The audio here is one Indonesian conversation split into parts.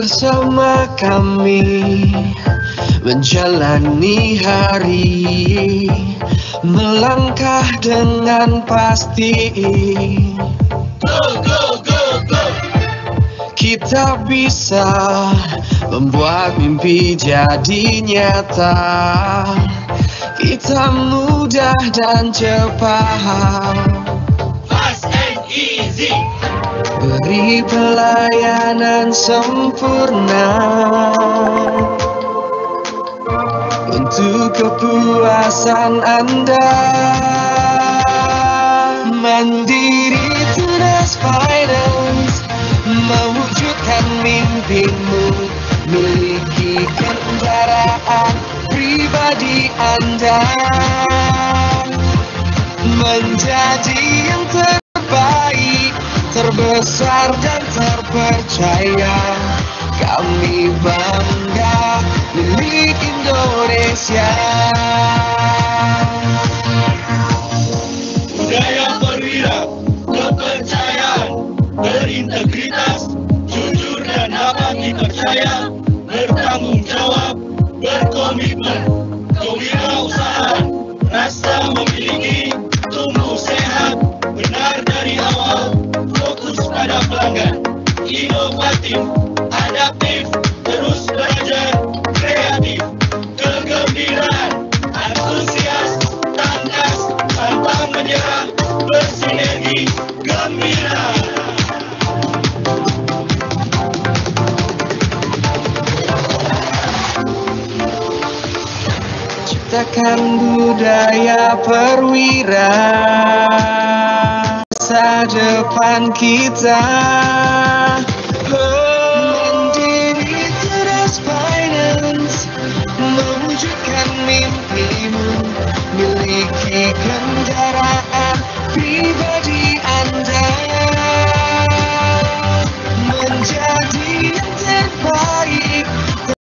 bersama kami menjalani hari, melangkah dengan pasti. Go, go, go, go. Kita bisa membuat mimpi jadi nyata. Kita mudah dan cepat, Fast and easy. beri pelayanan sempurna untuk kepuasan Anda. Mandiri Tunas Finance mewujudkan mimpimu, miliki kendaraan pribadi Anda, menjadi yang terbaik, terbesar dan terpercaya. Kami bangga milik Indonesia. Budaya perwira, kepercayaan, berintegritas, jujur dan dapat dipercaya, bertanggung jawab, berkomitmen, kewirausahaan, rasa memiliki, tumbuh sehat, benar dari awal, fokus pada pelanggan, inovatif, adaptif, terus belajar, kreatif, kegembiraan, antusias, tangkas, pantang menyerah, bersinergi, gembira. Ciptakan budaya perwira, masa depan kita. Mandiri Tunas Finance mewujudkan mimpimu, miliki kendaraan pribadi Anda, menjadi yang terbaik,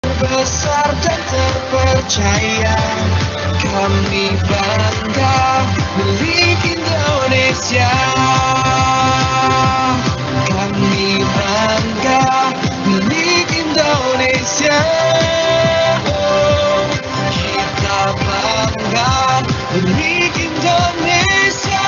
terbesar dan terpercaya. Kami bangga milik Indonesia. Kami bangga milik Indonesia. Oh, kita bangga milik Indonesia.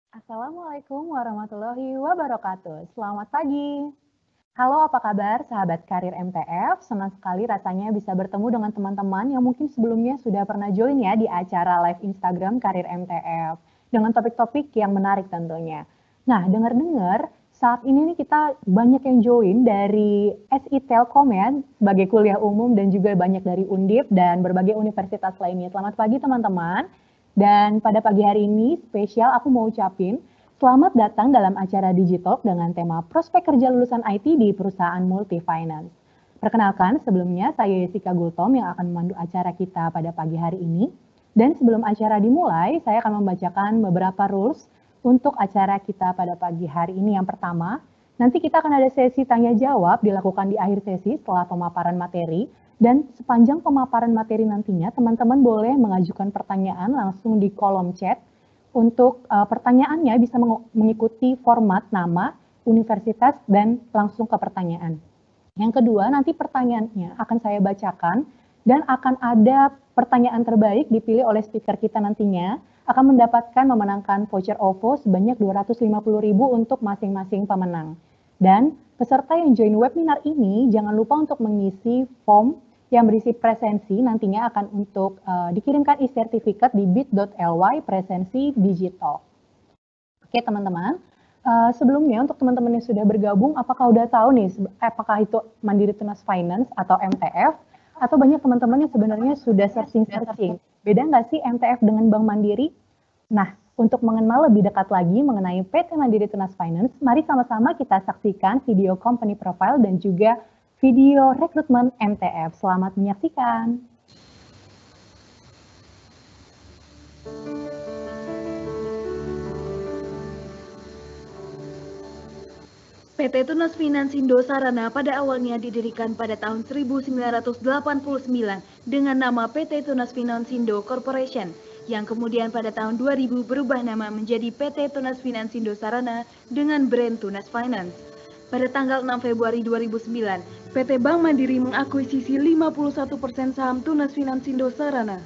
Assalamualaikum warahmatullahi wabarakatuh. Selamat pagi. Halo, apa kabar sahabat karir MTF? Senang sekali rasanya bisa bertemu dengan teman-teman yang mungkin sebelumnya sudah pernah join ya di acara live Instagram karir MTF dengan topik-topik yang menarik tentunya. Nah, dengar-dengar saat ini nih kita banyak yang join dari SI Telkom ya sebagai kuliah umum dan juga banyak dari Undip dan berbagai universitas lainnya. Selamat pagi teman-teman. Dan pada pagi hari ini spesial aku mau ucapin selamat datang dalam acara Digitalk dengan tema prospek kerja lulusan IT di perusahaan multi finance. Perkenalkan sebelumnya saya Jessica Gultom yang akan memandu acara kita pada pagi hari ini. Dan sebelum acara dimulai saya akan membacakan beberapa rules untuk acara kita pada pagi hari ini. Yang pertama, nanti kita akan ada sesi tanya jawab dilakukan di akhir sesi setelah pemaparan materi. Dan sepanjang pemaparan materi nantinya, teman-teman boleh mengajukan pertanyaan langsung di kolom chat. Untuk pertanyaannya bisa mengikuti format nama, universitas, dan langsung ke pertanyaan. Yang kedua, nanti pertanyaannya akan saya bacakan dan akan ada pertanyaan terbaik dipilih oleh speaker kita nantinya akan mendapatkan memenangkan voucher OVO sebanyak 250.000 untuk masing-masing pemenang. Dan peserta yang join webinar ini jangan lupa untuk mengisi form yang berisi presensi nantinya akan untuk dikirimkan e-sertifikat di bit.ly presensi digital. Oke teman-teman, sebelumnya untuk teman-teman yang sudah bergabung, apakah udah tahu nih apakah itu Mandiri Tunas Finance atau MTF? Atau banyak teman-teman yang sebenarnya sudah searching. Beda nggak sih MTF dengan Bank Mandiri? Nah, untuk mengenal lebih dekat lagi mengenai PT Mandiri Tunas Finance, mari sama-sama kita saksikan video company profile dan juga video rekrutmen MTF. Selamat menyaksikan. PT Tunas Finansindo Sarana pada awalnya didirikan pada tahun 1989 dengan nama PT Tunas Finansindo Corporation, yang kemudian pada tahun 2000 berubah nama menjadi PT Tunas Finansindo Sarana dengan brand Tunas Finance. Pada tanggal 6 Februari 2009, PT Bank Mandiri mengakuisisi 51% saham Tunas Finansindo Sarana,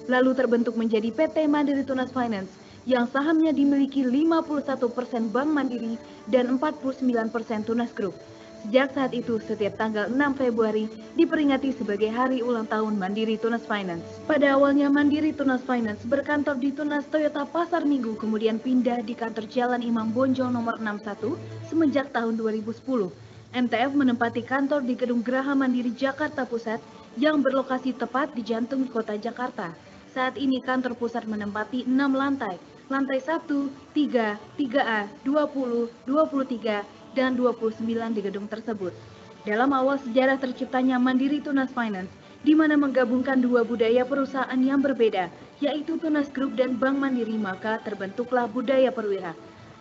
lalu terbentuk menjadi PT Mandiri Tunas Finance, yang sahamnya dimiliki 51% Bank Mandiri dan 49% Tunas Group. Sejak saat itu, setiap tanggal 6 Februari diperingati sebagai hari ulang tahun Mandiri Tunas Finance. Pada awalnya Mandiri Tunas Finance berkantor di Tunas Toyota Pasar Minggu, kemudian pindah di kantor Jalan Imam Bonjol nomor 61 semenjak tahun 2010. MTF menempati kantor di Gedung Geraha Mandiri Jakarta Pusat yang berlokasi tepat di jantung kota Jakarta. Saat ini kantor pusat menempati 6 lantai. Lantai 1, 3, 3A, 20, 23, dan 29 di gedung tersebut. Dalam awal sejarah terciptanya Mandiri Tunas Finance, di mana menggabungkan dua budaya perusahaan yang berbeda, yaitu Tunas Group dan Bank Mandiri, maka terbentuklah budaya perwira.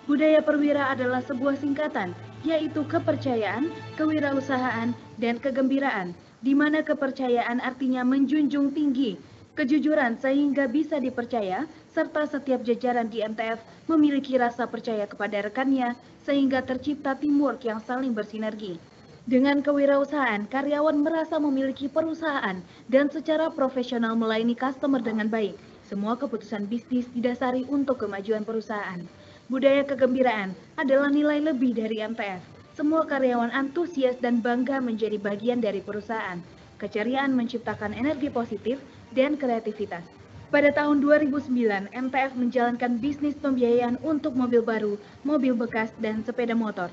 Budaya perwira adalah sebuah singkatan, yaitu kepercayaan, kewirausahaan, dan kegembiraan, di mana kepercayaan artinya menjunjung tinggi kejujuran sehingga bisa dipercaya, serta setiap jajaran di MTF memiliki rasa percaya kepada rekannya sehingga tercipta teamwork yang saling bersinergi. Dengan kewirausahaan, karyawan merasa memiliki perusahaan dan secara profesional melayani customer dengan baik. Semua keputusan bisnis didasari untuk kemajuan perusahaan. Budaya kegembiraan adalah nilai lebih dari MTF. Semua karyawan antusias dan bangga menjadi bagian dari perusahaan. Keceriaan menciptakan energi positif dan kreativitas. Pada tahun 2009, MTF menjalankan bisnis pembiayaan untuk mobil baru, mobil bekas, dan sepeda motor.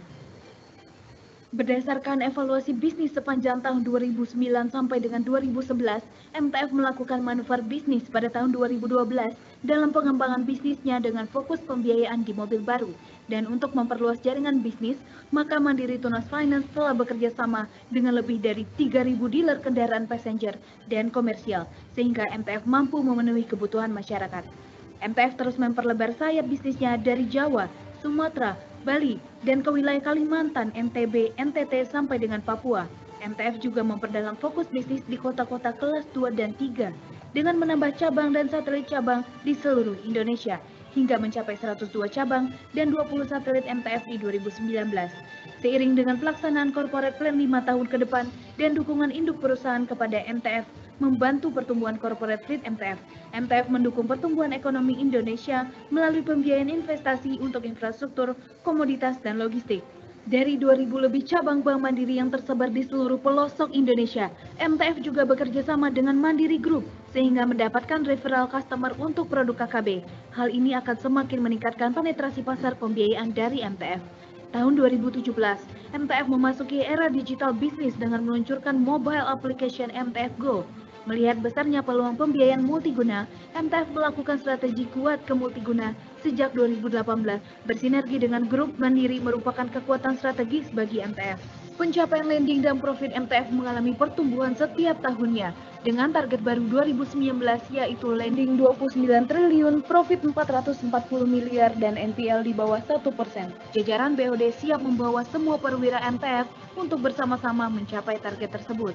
Berdasarkan evaluasi bisnis sepanjang tahun 2009 sampai dengan 2011, MTF melakukan manuver bisnis pada tahun 2012 dalam pengembangan bisnisnya dengan fokus pembiayaan di mobil baru. Dan untuk memperluas jaringan bisnis, maka Mandiri Tunas Finance telah bekerja sama dengan lebih dari 3.000 dealer kendaraan passenger dan komersial, sehingga MTF mampu memenuhi kebutuhan masyarakat. MTF terus memperlebar sayap bisnisnya dari Jawa, Sumatera, Bali, dan ke wilayah Kalimantan, NTB, NTT, sampai dengan Papua. MTF juga memperdalam fokus bisnis di kota-kota kelas 2 dan 3 dengan menambah cabang dan satelit cabang di seluruh Indonesia hingga mencapai 102 cabang dan 20 satelit MTF di 2019. Seiring dengan pelaksanaan corporate plan 5 tahun ke depan dan dukungan induk perusahaan kepada MTF membantu pertumbuhan corporate fleet MTF. MTF mendukung pertumbuhan ekonomi Indonesia melalui pembiayaan investasi untuk infrastruktur, komoditas, dan logistik. Dari 2.000 lebih cabang Bank Mandiri yang tersebar di seluruh pelosok Indonesia, MTF juga bekerja sama dengan Mandiri Group sehingga mendapatkan referral customer untuk produk KKB. Hal ini akan semakin meningkatkan penetrasi pasar pembiayaan dari MTF. Tahun 2017, MTF memasuki era digital bisnis dengan meluncurkan mobile application MTF Go. Melihat besarnya peluang pembiayaan multiguna, MTF melakukan strategi kuat ke multiguna sejak 2018. Bersinergi dengan grup Mandiri merupakan kekuatan strategis bagi MTF. Pencapaian lending dan profit MTF mengalami pertumbuhan setiap tahunnya. Dengan target baru 2019 yaitu lending 29 triliun, profit 440 miliar, dan NPL di bawah 1%. Jajaran BOD siap membawa semua perwira MTF untuk bersama-sama mencapai target tersebut.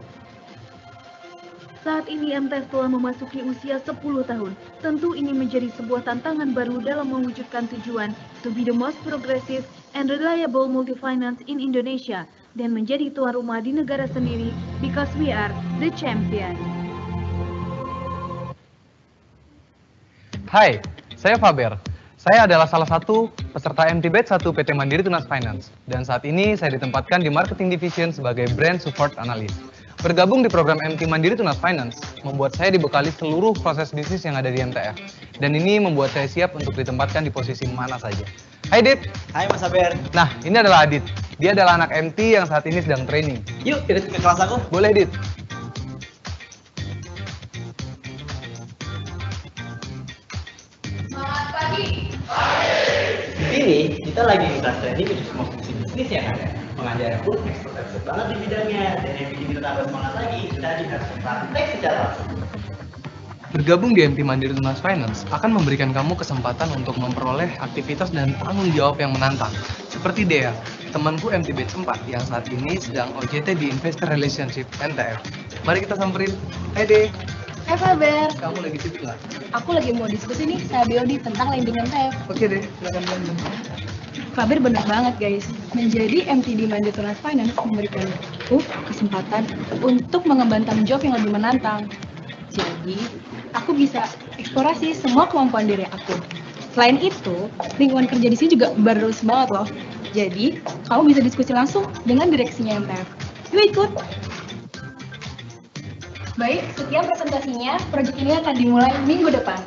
Saat ini MTF telah memasuki usia 10 tahun. Tentu ini menjadi sebuah tantangan baru dalam mewujudkan tujuan to be the most progressive and reliable multi-finance in Indonesia dan menjadi tuan rumah di negara sendiri because we are the champion. Hai, saya Faber. Saya adalah salah satu peserta MT Batch 1 PT Mandiri Tunas Finance dan saat ini saya ditempatkan di Marketing Division sebagai Brand Support Analyst. Bergabung di program MT Mandiri Tunas Finance membuat saya dibekali seluruh proses bisnis yang ada di MTF. Dan ini membuat saya siap untuk ditempatkan di posisi mana saja. Hai Dit. Hai Mas Aber. Nah, ini adalah Adit. Dia adalah anak MT yang saat ini sedang training. Yuk, ikut ke kelas aku. Boleh Dit. Selamat pagi. Di sini kita lagi di kelas training untuk semua fungsi bisnis yang ada. Pengajar pun expert banget di bidangnya. Dan yang bikin kita tambah semangat lagi, kita harus praktek secara langsung. Bergabung di MT Mandiri Tunas Finance akan memberikan kamu kesempatan untuk memperoleh aktivitas dan tanggung jawab yang menantang. Seperti Dea, temanku MT Batch 4 yang saat ini sedang OJT di Investor Relationship NTF. Mari kita samperin. Hai Dea, Hai Faber, kamu lagi sibuk nggak? aku lagi mau diskusi nih sama Biodi tentang lending MTF. Oke deh, silakan lanjut. Faber bener banget guys, menjadi MT di Mandiri Tunas Finance memberikan aku kesempatan untuk mengemban tanggung jawab yang lebih menantang. Jadi, aku bisa eksplorasi semua kemampuan diri aku. Selain itu, lingkungan kerja di sini juga bagus banget loh. Jadi, kamu bisa diskusi langsung dengan direksinya MTF. Yuk ikut! Baik, sekian presentasinya. Proyek ini akan dimulai minggu depan.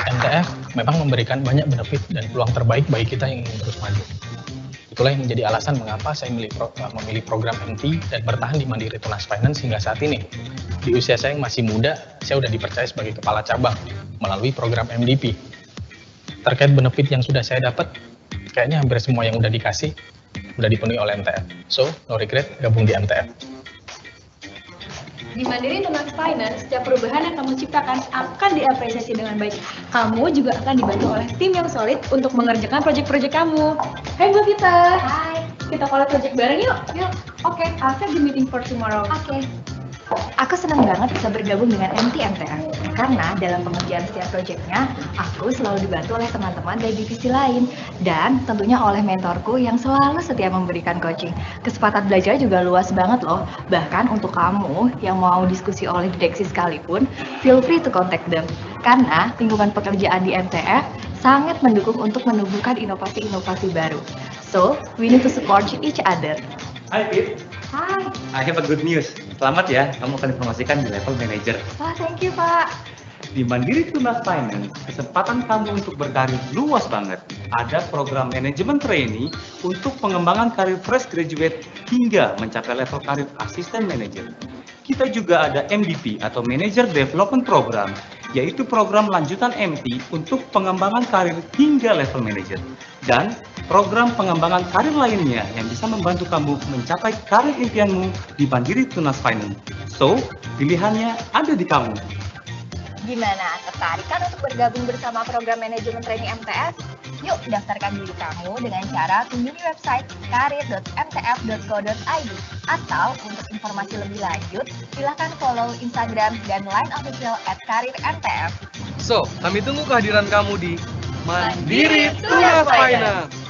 MTF memang memberikan banyak benefit dan peluang terbaik bagi kita yang ingin terus maju. Itulah yang menjadi alasan mengapa saya memilih program MT dan bertahan di Mandiri Tunas Finance hingga saat ini. Di usia saya yang masih muda, saya sudah dipercaya sebagai kepala cabang melalui program MDP. Terkait benefit yang sudah saya dapat, kayaknya hampir semua yang udah dikasih, udah dipenuhi oleh MTF. So, no regret gabung di MTF. Di Mandiri Tunas Finance, setiap perubahan yang kamu ciptakan akan diapresiasi dengan baik. Kamu juga akan dibantu oleh tim yang solid untuk mengerjakan proyek-proyek kamu. Hai Bu Vita. Hai. Kita collab proyek bareng yuk. Yuk. Oke, I'll set the meeting for tomorrow. Oke. Aku senang banget bisa bergabung dengan MT MTF karena dalam pengerjaan setiap proyeknya aku selalu dibantu oleh teman-teman dari divisi lain dan tentunya oleh mentorku yang selalu setia memberikan coaching. Kesempatan belajar juga luas banget loh. Bahkan untuk kamu yang mau diskusi oleh direksi sekalipun, feel free to contact them. Karena lingkungan pekerjaan di MTF sangat mendukung untuk menumbuhkan inovasi-inovasi baru. So, we need to support each other. Hai Pip, Hai. I have a good news. Selamat ya, kamu akan dipromosikan di level manager. Wah, thank you Pak. Di Mandiri Tunas Finance, kesempatan kamu untuk berkarir luas banget. Ada program manajemen trainee untuk pengembangan karir fresh graduate hingga mencapai level karir asisten manager. Kita juga ada MDP atau Manager Development Program, yaitu program lanjutan MT untuk pengembangan karir hingga level manager. Dan program pengembangan karir lainnya yang bisa membantu kamu mencapai karir impianmu di Mandiri Tunas Finance. So, pilihannya ada di kamu. Gimana, tertarik kan untuk bergabung bersama program manajemen training MTF? Yuk daftarkan diri kamu dengan cara kunjungi website karir.mtf.co.id atau untuk informasi lebih lanjut, silahkan follow Instagram dan Line official @karir_mtf. So, kami tunggu kehadiran kamu di Mandiri Tunas Finance.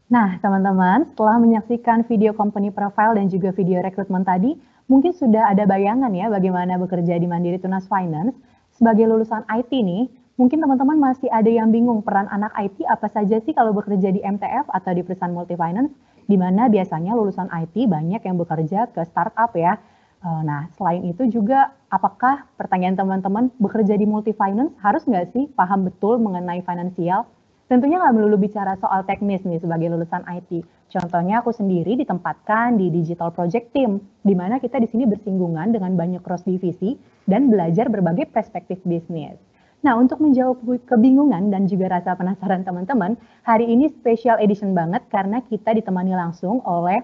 Nah, teman-teman, setelah menyaksikan video company profile dan juga video rekrutmen tadi, mungkin sudah ada bayangan ya bagaimana bekerja di Mandiri Tunas Finance. Sebagai lulusan IT nih, mungkin teman-teman masih ada yang bingung peran anak IT apa saja sih kalau bekerja di MTF atau di perusahaan multifinance, di mana biasanya lulusan IT banyak yang bekerja ke startup ya. Nah, selain itu juga, apakah pertanyaan teman-teman bekerja di multifinance harus nggak sih paham betul mengenai finansial? Tentunya nggak melulu bicara soal teknis nih sebagai lulusan IT. Contohnya aku sendiri ditempatkan di Digital Project Team, di mana kita di sini bersinggungan dengan banyak cross divisi dan belajar berbagai perspektif bisnis. Nah, untuk menjawab kebingungan dan juga rasa penasaran teman-teman, hari ini special edition banget karena kita ditemani langsung oleh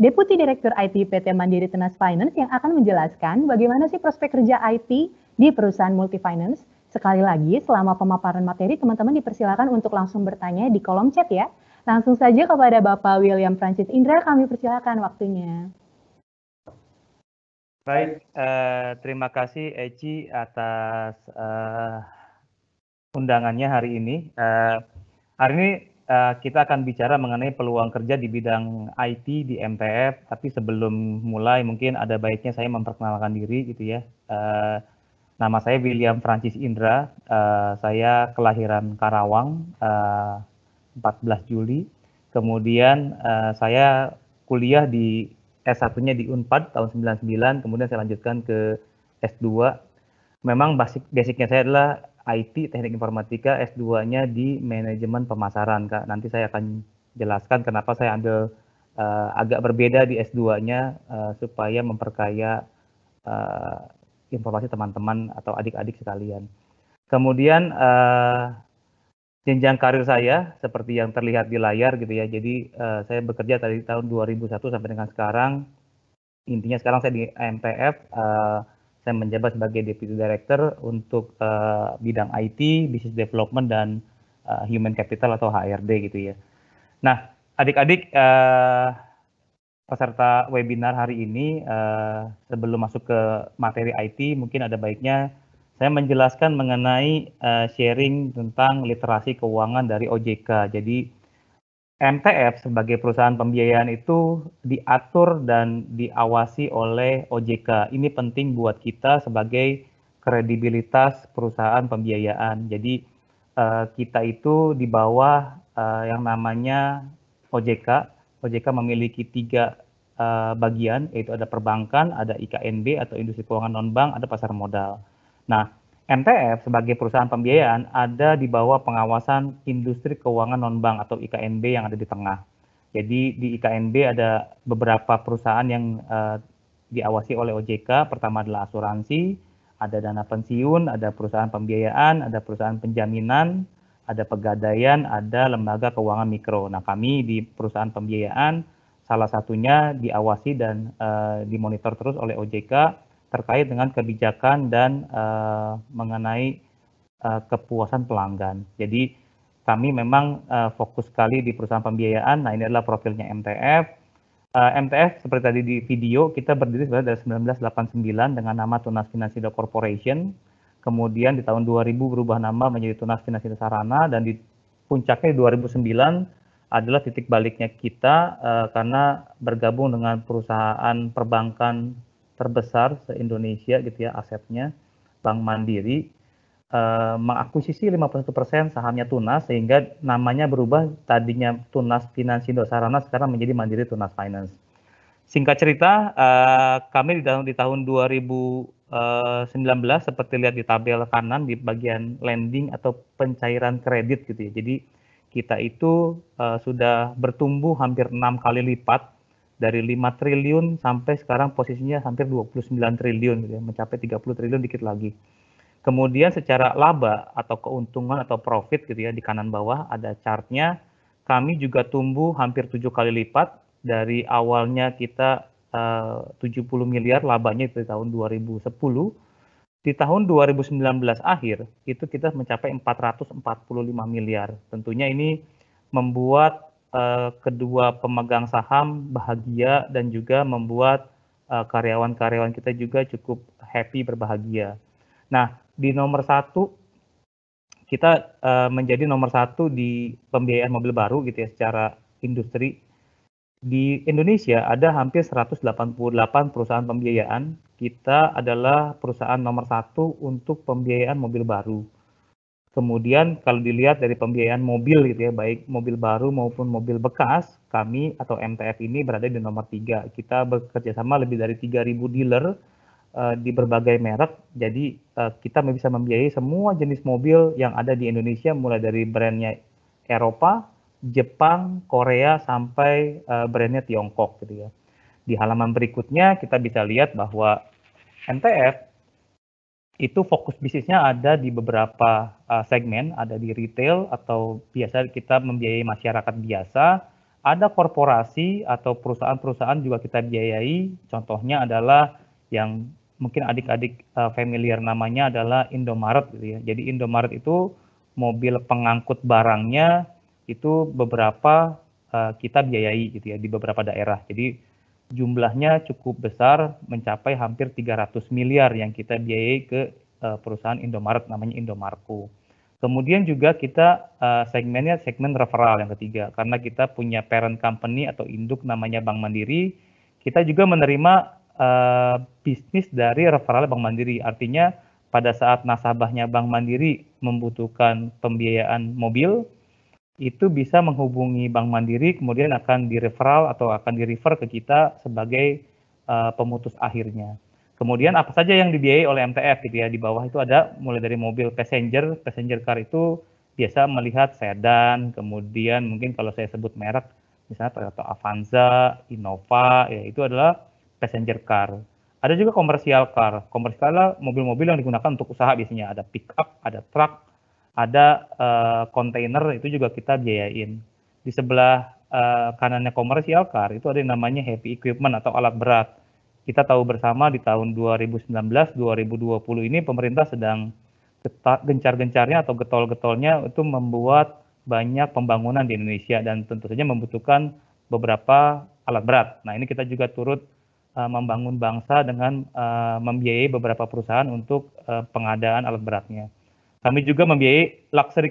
Deputi Direktur IT PT Mandiri Tunas Finance yang akan menjelaskan bagaimana sih prospek kerja IT di perusahaan multifinance. Sekali lagi, selama pemaparan materi, teman-teman dipersilakan untuk langsung bertanya di kolom chat ya. Langsung saja kepada Bapak William Francis Indra, kami persilakan waktunya. Baik, terima kasih Eci atas undangannya hari ini. Hari ini kita akan bicara mengenai peluang kerja di bidang IT di MTF, tapi sebelum mulai mungkin ada baiknya saya memperkenalkan diri gitu ya. Nama saya William Francis Indra, saya kelahiran Karawang 14 Juli, kemudian saya kuliah di S1-nya di Unpad tahun 99, kemudian saya lanjutkan ke S2. Memang basicnya saya adalah IT, Teknik Informatika, S2-nya di Manajemen Pemasaran, Kak. Nanti saya akan jelaskan kenapa saya ambil agak berbeda di S2-nya supaya memperkaya informasi teman-teman atau adik-adik sekalian. Kemudian jenjang karir saya seperti yang terlihat di layar gitu ya. Jadi saya bekerja dari tahun 2001 sampai dengan sekarang. Intinya sekarang saya di MTF, saya menjabat sebagai Deputy Director untuk bidang IT, Business Development, dan Human Capital atau HRD gitu ya. Nah, adik-adik peserta webinar hari ini, sebelum masuk ke materi IT, mungkin ada baiknya saya menjelaskan mengenai sharing tentang literasi keuangan dari OJK. Jadi MTF sebagai perusahaan pembiayaan itu diatur dan diawasi oleh OJK. Ini penting buat kita sebagai kredibilitas perusahaan pembiayaan. Jadi kita itu di bawah yang namanya OJK. OJK memiliki 3 bagian, yaitu ada perbankan, ada IKNB atau industri keuangan non-bank, ada pasar modal. Nah, MTF sebagai perusahaan pembiayaan ada di bawah pengawasan industri keuangan non-bank atau IKNB yang ada di tengah. Jadi di IKNB ada beberapa perusahaan yang diawasi oleh OJK. Pertama adalah asuransi, ada dana pensiun, ada perusahaan pembiayaan, ada perusahaan penjaminan, ada pegadaian, ada lembaga keuangan mikro. Nah, kami di perusahaan pembiayaan salah satunya diawasi dan dimonitor terus oleh OJK terkait dengan kebijakan dan mengenai kepuasan pelanggan. Jadi kami memang fokus sekali di perusahaan pembiayaan. Nah, ini adalah profilnya MTF. MTF seperti tadi di video, kita berdiri sebenarnya dari 1989 dengan nama Tunas Finansindo Corporation. Kemudian di tahun 2000 berubah nama menjadi Tunas Finansindo Sarana, dan di puncaknya di 2009 adalah titik baliknya kita karena bergabung dengan perusahaan perbankan terbesar se-Indonesia gitu ya asetnya, Bank Mandiri, mengakuisisi 51% sahamnya Tunas, sehingga namanya berubah, tadinya Tunas Finansindo Sarana sekarang menjadi Mandiri Tunas Finance. Singkat cerita, kami di tahun 2019 seperti lihat di tabel kanan di bagian lending atau pencairan kredit gitu ya. Jadi kita itu sudah bertumbuh hampir 6 kali lipat, dari 5 triliun sampai sekarang posisinya hampir 29 triliun gitu ya, mencapai 30 triliun dikit lagi. Kemudian secara laba atau keuntungan atau profit gitu ya, di kanan bawah ada chartnya, kami juga tumbuh hampir 7 kali lipat. Dari awalnya kita 70 miliar labanya itu di tahun 2010, di tahun 2019 akhir itu kita mencapai 445 miliar. Tentunya ini membuat kedua pemegang saham bahagia dan juga membuat karyawan-karyawan kita juga cukup happy, berbahagia. Nah, di nomor 1 kita menjadi nomor 1 di pembiayaan mobil baru gitu ya secara industri. Di Indonesia ada hampir 188 perusahaan pembiayaan. Kita adalah perusahaan nomor 1 untuk pembiayaan mobil baru. Kemudian kalau dilihat dari pembiayaan mobil gitu ya, baik mobil baru maupun mobil bekas, kami atau MTF ini berada di nomor 3. Kita bekerja sama lebih dari 3.000 dealer di berbagai merek. Jadi kita bisa membiayai semua jenis mobil yang ada di Indonesia, mulai dari brandnya Eropa, Jepang, Korea, sampai brandnya Tiongkok gitu ya. Di halaman berikutnya kita bisa lihat bahwa MTF itu fokus bisnisnya ada di beberapa segmen, ada di retail atau biasa kita membiayai masyarakat biasa, ada korporasi atau perusahaan-perusahaan juga kita biayai. Contohnya adalah yang mungkin adik-adik familiar namanya adalah Indomaret gitu ya. Jadi Indomaret itu mobil pengangkut barangnya itu beberapa kita biayai gitu ya di beberapa daerah. Jadi jumlahnya cukup besar, mencapai hampir 300 miliar yang kita biayai ke perusahaan Indomaret namanya Indomarko. Kemudian juga kita segmennya segmen referral yang ketiga, karena kita punya parent company atau induk namanya Bank Mandiri. Kita juga menerima bisnis dari referral Bank Mandiri. Artinya pada saat nasabahnya Bank Mandiri membutuhkan pembiayaan mobil, itu bisa menghubungi Bank Mandiri, kemudian akan di-referral atau akan di-refer ke kita sebagai pemutus akhirnya. Kemudian apa saja yang dibiayai oleh MTF gitu ya, di bawah itu ada mulai dari mobil passenger car itu biasa melihat sedan, kemudian mungkin kalau saya sebut merek, misalnya Toyota Avanza, Innova, ya itu adalah passenger car. Ada juga commercial car adalah mobil-mobil yang digunakan untuk usaha biasanya, ada pick up, ada truk, Ada kontainer itu juga kita biayain. Di sebelah kanannya commercial car itu ada yang namanya heavy equipment atau alat berat. Kita tahu bersama di tahun 2019-2020 ini pemerintah sedang gencar-gencarnya atau getol-getolnya itu membuat banyak pembangunan di Indonesia dan tentu saja membutuhkan beberapa alat berat. Nah, ini kita juga turut membangun bangsa dengan membiayai beberapa perusahaan untuk pengadaan alat beratnya. Kami juga membiayai luxury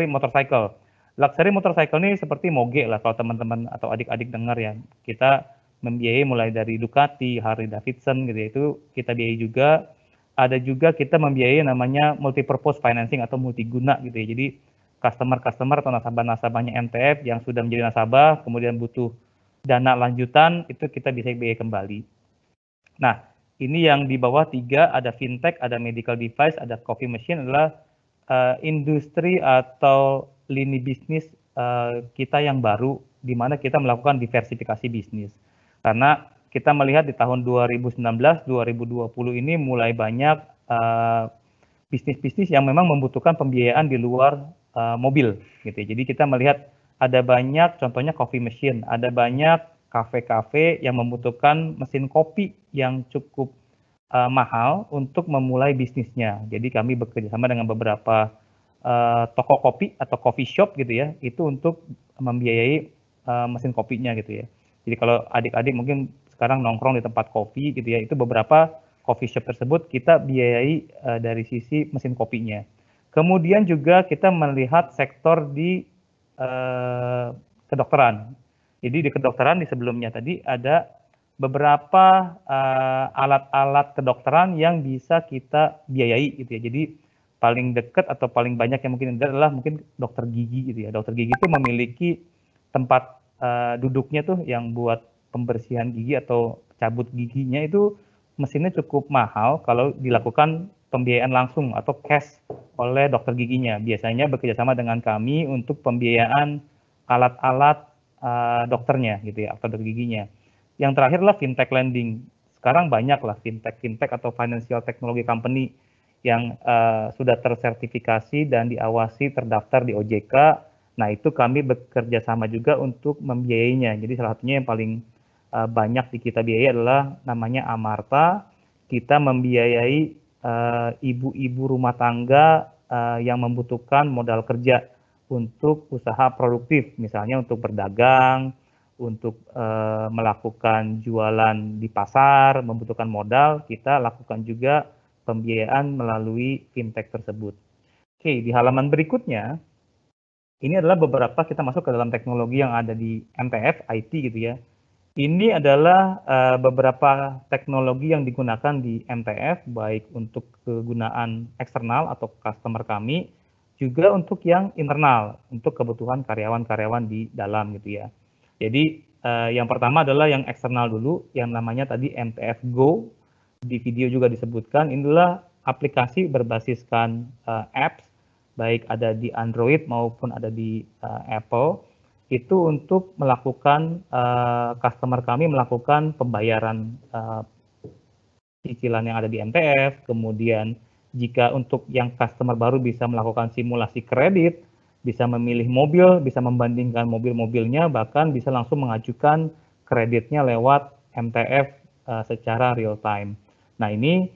motorcycle. Luxury motorcycle ini seperti moge lah kalau teman-teman atau adik-adik dengar ya. Kita membiayai mulai dari Ducati, Harley Davidson gitu ya, itu kita biayai juga. Ada juga kita membiayai namanya multi-purpose financing atau multiguna gitu ya. Jadi customer-customer atau nasabah-nasabahnya MTF yang sudah menjadi nasabah, kemudian butuh dana lanjutan, itu kita bisa biayai kembali. Nah, ini yang di bawah 3, ada fintech, ada medical device, ada coffee machine adalah industri atau lini bisnis kita yang baru, di mana kita melakukan diversifikasi bisnis. Karena kita melihat di tahun 2019-2020 ini mulai banyak bisnis-bisnis yang memang membutuhkan pembiayaan di luar mobil, gitu ya. Jadi kita melihat ada banyak, contohnya coffee machine, ada banyak kafe-kafe yang membutuhkan mesin kopi yang cukup mahal untuk memulai bisnisnya. Jadi kami bekerja sama dengan beberapa toko kopi atau coffee shop gitu ya, itu untuk membiayai mesin kopinya gitu ya. Jadi kalau adik-adik mungkin sekarang nongkrong di tempat kopi gitu ya, itu beberapa coffee shop tersebut kita biayai dari sisi mesin kopinya. Kemudian juga kita melihat sektor di kedokteran. Jadi di kedokteran di sebelumnya tadi ada beberapa alat-alat kedokteran yang bisa kita biayai gitu ya. Jadi paling dekat atau paling banyak yang mungkin adalah mungkin dokter gigi gitu ya. Dokter gigi itu memiliki tempat duduknya tuh yang buat pembersihan gigi atau cabut giginya itu mesinnya cukup mahal kalau dilakukan pembiayaan langsung atau cash oleh dokter giginya. Biasanya bekerjasama dengan kami untuk pembiayaan alat-alat dokternya gitu ya, atau dokter giginya. Yang terakhir adalah fintech lending. Sekarang banyak lah fintech atau financial technology company yang sudah tersertifikasi dan diawasi terdaftar di OJK. Nah, itu kami bekerja sama juga untuk membiayainya. Jadi salah satunya yang paling banyak di kita biayai adalah namanya Amarta. Kita membiayai ibu-ibu rumah tangga yang membutuhkan modal kerja untuk usaha produktif, misalnya untuk berdagang, untuk melakukan jualan di pasar, membutuhkan modal, kita lakukan juga pembiayaan melalui fintech tersebut. Oke, di halaman berikutnya, ini adalah beberapa kita masuk ke dalam teknologi yang ada di MTF, IT gitu ya. Ini adalah beberapa teknologi yang digunakan di MTF, baik untuk kegunaan eksternal atau customer kami, juga untuk yang internal, untuk kebutuhan karyawan-karyawan di dalam gitu ya. Jadi yang pertama adalah yang eksternal dulu, yang namanya tadi MTF Go, di video juga disebutkan, inilah aplikasi berbasiskan apps, baik ada di Android maupun ada di Apple, itu untuk melakukan customer kami melakukan pembayaran cicilan yang ada di MTF, kemudian jika untuk yang customer baru bisa melakukan simulasi kredit, bisa memilih mobil, bisa membandingkan mobil-mobilnya, bahkan bisa langsung mengajukan kreditnya lewat MTF secara real time. Nah, ini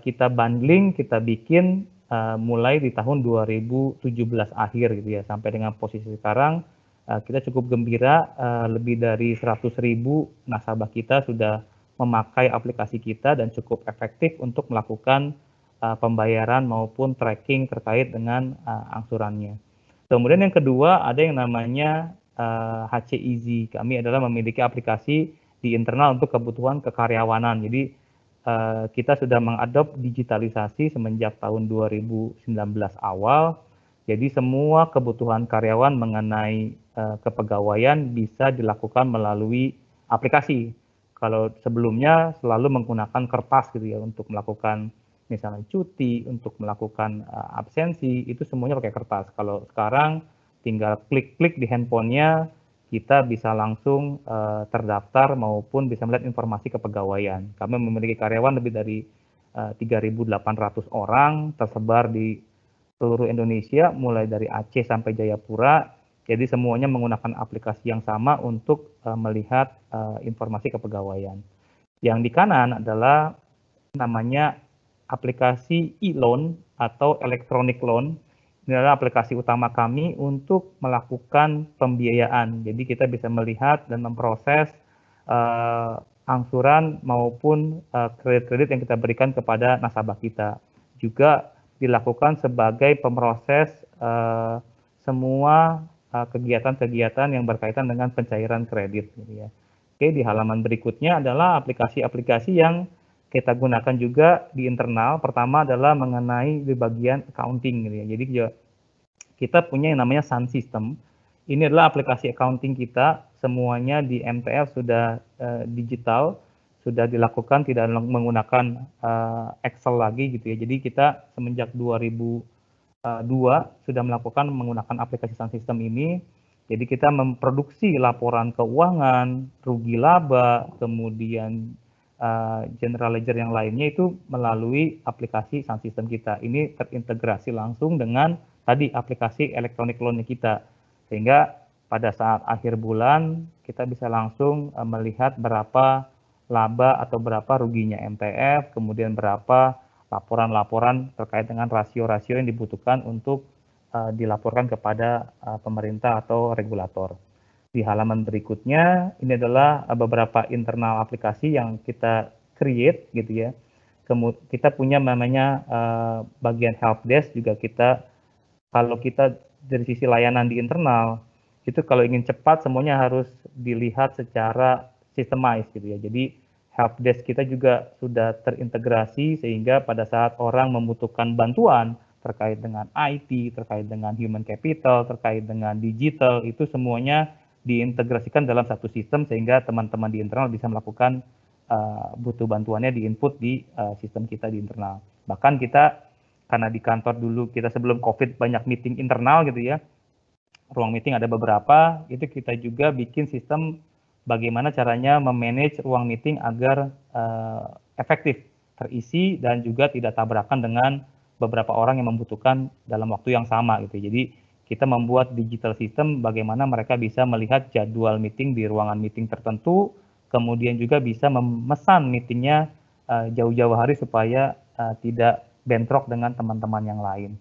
kita bundling, kita bikin mulai di tahun 2017 akhir gitu ya, sampai dengan posisi sekarang kita cukup gembira, lebih dari 100.000 nasabah kita sudah memakai aplikasi kita dan cukup efektif untuk melakukan pembayaran maupun tracking terkait dengan angsurannya. Kemudian yang kedua ada yang namanya HC Easy. Kami adalah memiliki aplikasi di internal untuk kebutuhan kekaryawanan. Jadi kita sudah mengadop digitalisasi semenjak tahun 2019 awal. Jadi semua kebutuhan karyawan mengenai kepegawaian bisa dilakukan melalui aplikasi. Kalau sebelumnya selalu menggunakan kertas gitu ya untuk melakukan misalnya cuti, untuk melakukan absensi, itu semuanya pakai kertas. Kalau sekarang tinggal klik-klik di handphonenya, kita bisa langsung terdaftar maupun bisa melihat informasi kepegawaian. Kami memiliki karyawan lebih dari 3.800 orang tersebar di seluruh Indonesia, mulai dari Aceh sampai Jayapura. Jadi semuanya menggunakan aplikasi yang sama untuk melihat informasi kepegawaian. Yang di kanan adalah namanya aplikasi e-loan atau electronic loan. Ini adalah aplikasi utama kami untuk melakukan pembiayaan. Jadi kita bisa melihat dan memproses angsuran maupun kredit-kredit yang kita berikan kepada nasabah kita. Juga dilakukan sebagai pemroses semua kegiatan-kegiatan yang berkaitan dengan pencairan kredit. Gitu ya. Oke, di halaman berikutnya adalah aplikasi-aplikasi yang kita gunakan juga di internal. Pertama adalah mengenai di bagian accounting. Gitu ya. Jadi kita punya yang namanya Sun System. Ini adalah aplikasi accounting kita. Semuanya di MTF sudah digital, sudah dilakukan tidak menggunakan Excel lagi gitu ya. Jadi kita semenjak 2002 sudah menggunakan aplikasi Sun System ini. Jadi kita memproduksi laporan keuangan, rugi laba, kemudian general ledger yang lainnya itu melalui aplikasi Sun System kita. Ini terintegrasi langsung dengan tadi aplikasi electronic loan kita. Sehingga pada saat akhir bulan kita bisa langsung melihat berapa laba atau berapa ruginya MTF, kemudian berapa laporan-laporan terkait dengan rasio-rasio yang dibutuhkan untuk dilaporkan kepada pemerintah atau regulator. Di halaman berikutnya, ini adalah beberapa internal aplikasi yang kita create gitu ya. Kita punya namanya bagian help desk juga kita, kalau kita dari sisi layanan di internal, itu kalau ingin cepat semuanya harus dilihat secara systemized gitu ya. Jadi help desk kita juga sudah terintegrasi sehingga pada saat orang membutuhkan bantuan terkait dengan IT, terkait dengan human capital, terkait dengan digital, itu semuanya diintegrasikan dalam satu sistem sehingga teman-teman di internal bisa melakukan butuh bantuannya di input di sistem kita di internal. Bahkan kita karena di kantor dulu kita sebelum COVID banyak meeting internal gitu ya, ruang meeting ada beberapa, itu kita juga bikin sistem bagaimana caranya memanage ruang meeting agar efektif, terisi, dan juga tidak tabrakan dengan beberapa orang yang membutuhkan dalam waktu yang sama gitu. Jadi kita membuat digital system bagaimana mereka bisa melihat jadwal meeting di ruangan meeting tertentu, kemudian juga bisa memesan meetingnya jauh-jauh hari supaya tidak bentrok dengan teman-teman yang lain.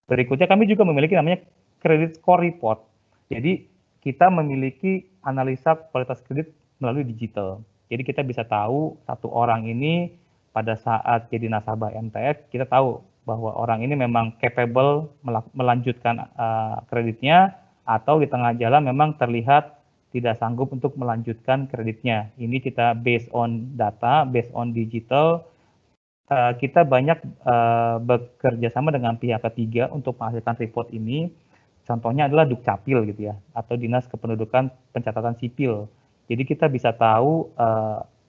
Berikutnya kami juga memiliki namanya Credit Score Report. Jadi kita memiliki analisa kualitas kredit melalui digital. Jadi kita bisa tahu satu orang ini pada saat jadi nasabah MTF, kita tahu bahwa orang ini memang capable melanjutkan kreditnya atau di tengah jalan memang terlihat tidak sanggup untuk melanjutkan kreditnya. Ini kita based on data, based on digital. Kita banyak bekerja sama dengan pihak ketiga untuk menghasilkan report ini. Contohnya adalah Dukcapil gitu ya, atau Dinas Kependudukan Pencatatan Sipil. Jadi kita bisa tahu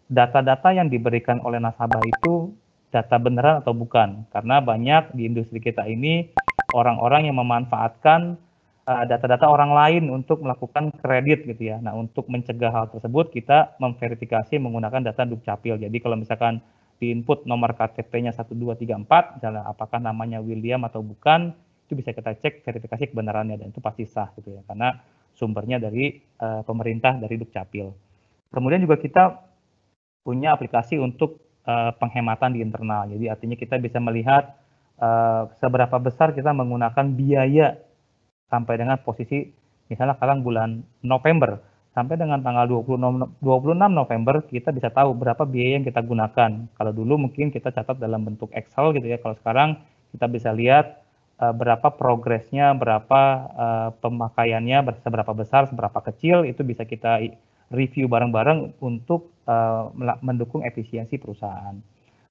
data-data yang diberikan oleh nasabah itu data beneran atau bukan. Karena banyak di industri kita ini orang-orang yang memanfaatkan data-data orang lain untuk melakukan kredit gitu ya. Nah, untuk mencegah hal tersebut kita memverifikasi menggunakan data Dukcapil. Jadi kalau misalkan di input nomor KTP-nya 1234, misalnya apakah namanya William atau bukan, itu bisa kita cek verifikasi kebenarannya dan itu pasti sah gitu ya, karena sumbernya dari pemerintah, dari Dukcapil. Kemudian juga kita punya aplikasi untuk penghematan di internal. Jadi artinya kita bisa melihat seberapa besar kita menggunakan biaya sampai dengan posisi misalnya sekarang bulan November sampai dengan tanggal 26 November kita bisa tahu berapa biaya yang kita gunakan. Kalau dulu mungkin kita catat dalam bentuk Excel gitu ya. Kalau sekarang kita bisa lihat berapa progresnya, berapa pemakaiannya, seberapa besar, seberapa kecil, itu bisa kita review bareng-bareng untuk mendukung efisiensi perusahaan.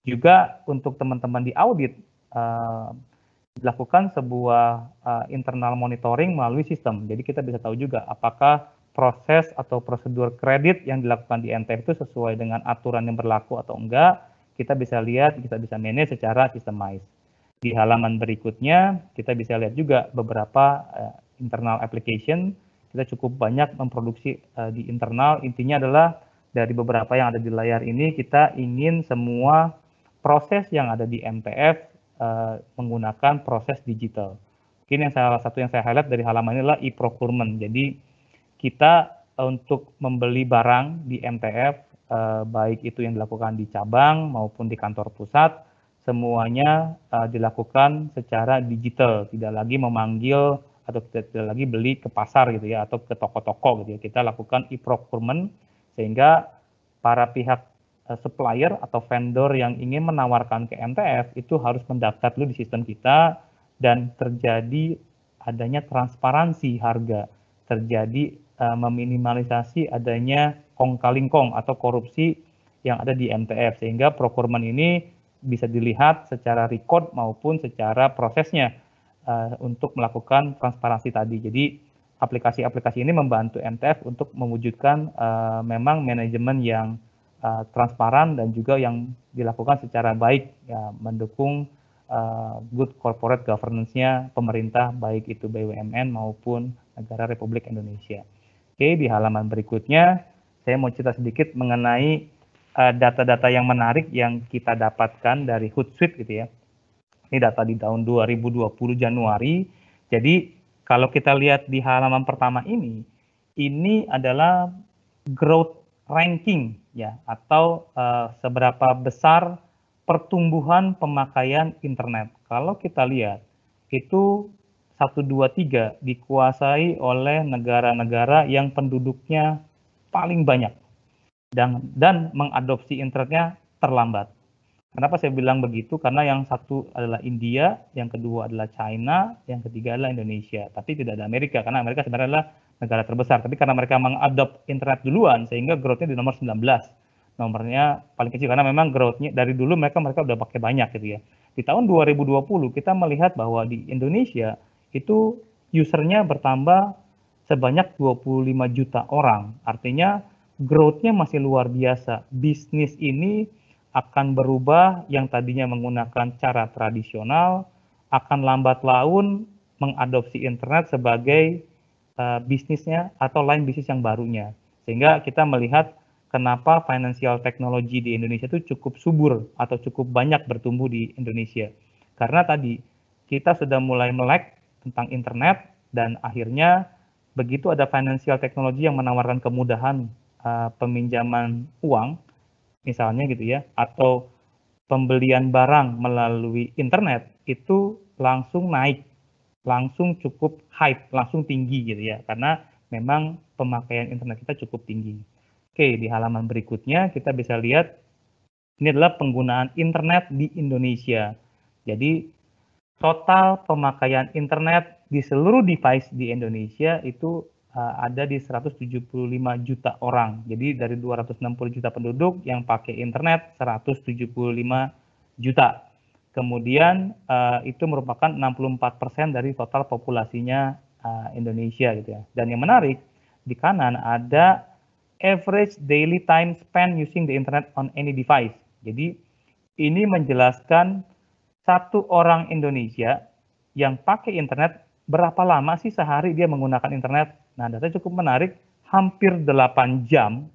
Juga untuk teman-teman di audit, dilakukan sebuah internal monitoring melalui sistem. Jadi kita bisa tahu juga apakah proses atau prosedur kredit yang dilakukan di MTF itu sesuai dengan aturan yang berlaku atau enggak. Kita bisa lihat, kita bisa manage secara systemized. Di halaman berikutnya, kita bisa lihat juga beberapa internal application. Kita cukup banyak memproduksi di internal. Intinya adalah dari beberapa yang ada di layar ini, kita ingin semua proses yang ada di MTF menggunakan proses digital. Mungkin yang salah satu yang saya highlight dari halaman ini adalah e-procurement. Jadi kita untuk membeli barang di MTF, baik itu yang dilakukan di cabang maupun di kantor pusat, semuanya dilakukan secara digital, tidak lagi memanggil atau tidak lagi beli ke pasar gitu ya, atau ke toko-toko gitu ya. Kita lakukan e-procurement sehingga para pihak supplier atau vendor yang ingin menawarkan ke MTF itu harus mendaftar dulu di sistem kita dan terjadi adanya transparansi harga, terjadi meminimalisasi adanya kong kali kong atau korupsi yang ada di MTF, sehingga procurement ini bisa dilihat secara record maupun secara prosesnya untuk melakukan transparansi tadi. Jadi aplikasi-aplikasi ini membantu MTF untuk mewujudkan memang manajemen yang transparan dan juga yang dilakukan secara baik, ya, mendukung good corporate governance-nya pemerintah, baik itu BUMN maupun negara Republik Indonesia. Oke, di halaman berikutnya saya mau cerita sedikit mengenai data-data yang menarik yang kita dapatkan dari Hootsuite gitu ya. Ini data di tahun 2020 Januari. Jadi kalau kita lihat di halaman pertama ini adalah growth ranking ya, atau seberapa besar pertumbuhan pemakaian internet. Kalau kita lihat itu 1, 2, 3 dikuasai oleh negara-negara yang penduduknya paling banyak dan mengadopsi internetnya terlambat. Kenapa saya bilang begitu? Karena yang satu adalah India, yang kedua adalah China, yang ketiga adalah Indonesia. Tapi tidak ada Amerika, karena Amerika sebenarnya adalah negara terbesar. Tapi karena mereka mengadop internet duluan, sehingga growth-nya di nomor 19. Nomornya paling kecil, karena memang growth-nya dari dulu mereka udah pakai banyak gitu ya. Di tahun 2020 kita melihat bahwa di Indonesia itu usernya bertambah sebanyak 25 juta orang. Artinya growth-nya masih luar biasa. Bisnis ini akan berubah, yang tadinya menggunakan cara tradisional akan lambat laun mengadopsi internet sebagai bisnisnya atau line bisnis yang barunya. Sehingga kita melihat kenapa financial technology di Indonesia itu cukup subur atau cukup banyak bertumbuh di Indonesia. Karena tadi kita sudah mulai melek tentang internet, dan akhirnya begitu ada financial technology yang menawarkan kemudahan peminjaman uang, misalnya gitu ya, atau pembelian barang melalui internet, itu langsung naik, langsung cukup hype, langsung tinggi gitu ya, karena memang pemakaian internet kita cukup tinggi. Oke, di halaman berikutnya kita bisa lihat ini adalah penggunaan internet di Indonesia. Jadi total pemakaian internet di seluruh device di Indonesia itu ada di 175 juta orang. Jadi dari 260 juta penduduk yang pakai internet 175 juta. Kemudian itu merupakan 64% dari total populasinya Indonesia gitu ya. Dan yang menarik di kanan ada average daily time spent using the internet on any device. Jadi ini menjelaskan satu orang Indonesia yang pakai internet berapa lama sih sehari dia menggunakan internet. Nah, data cukup menarik, hampir 8 jam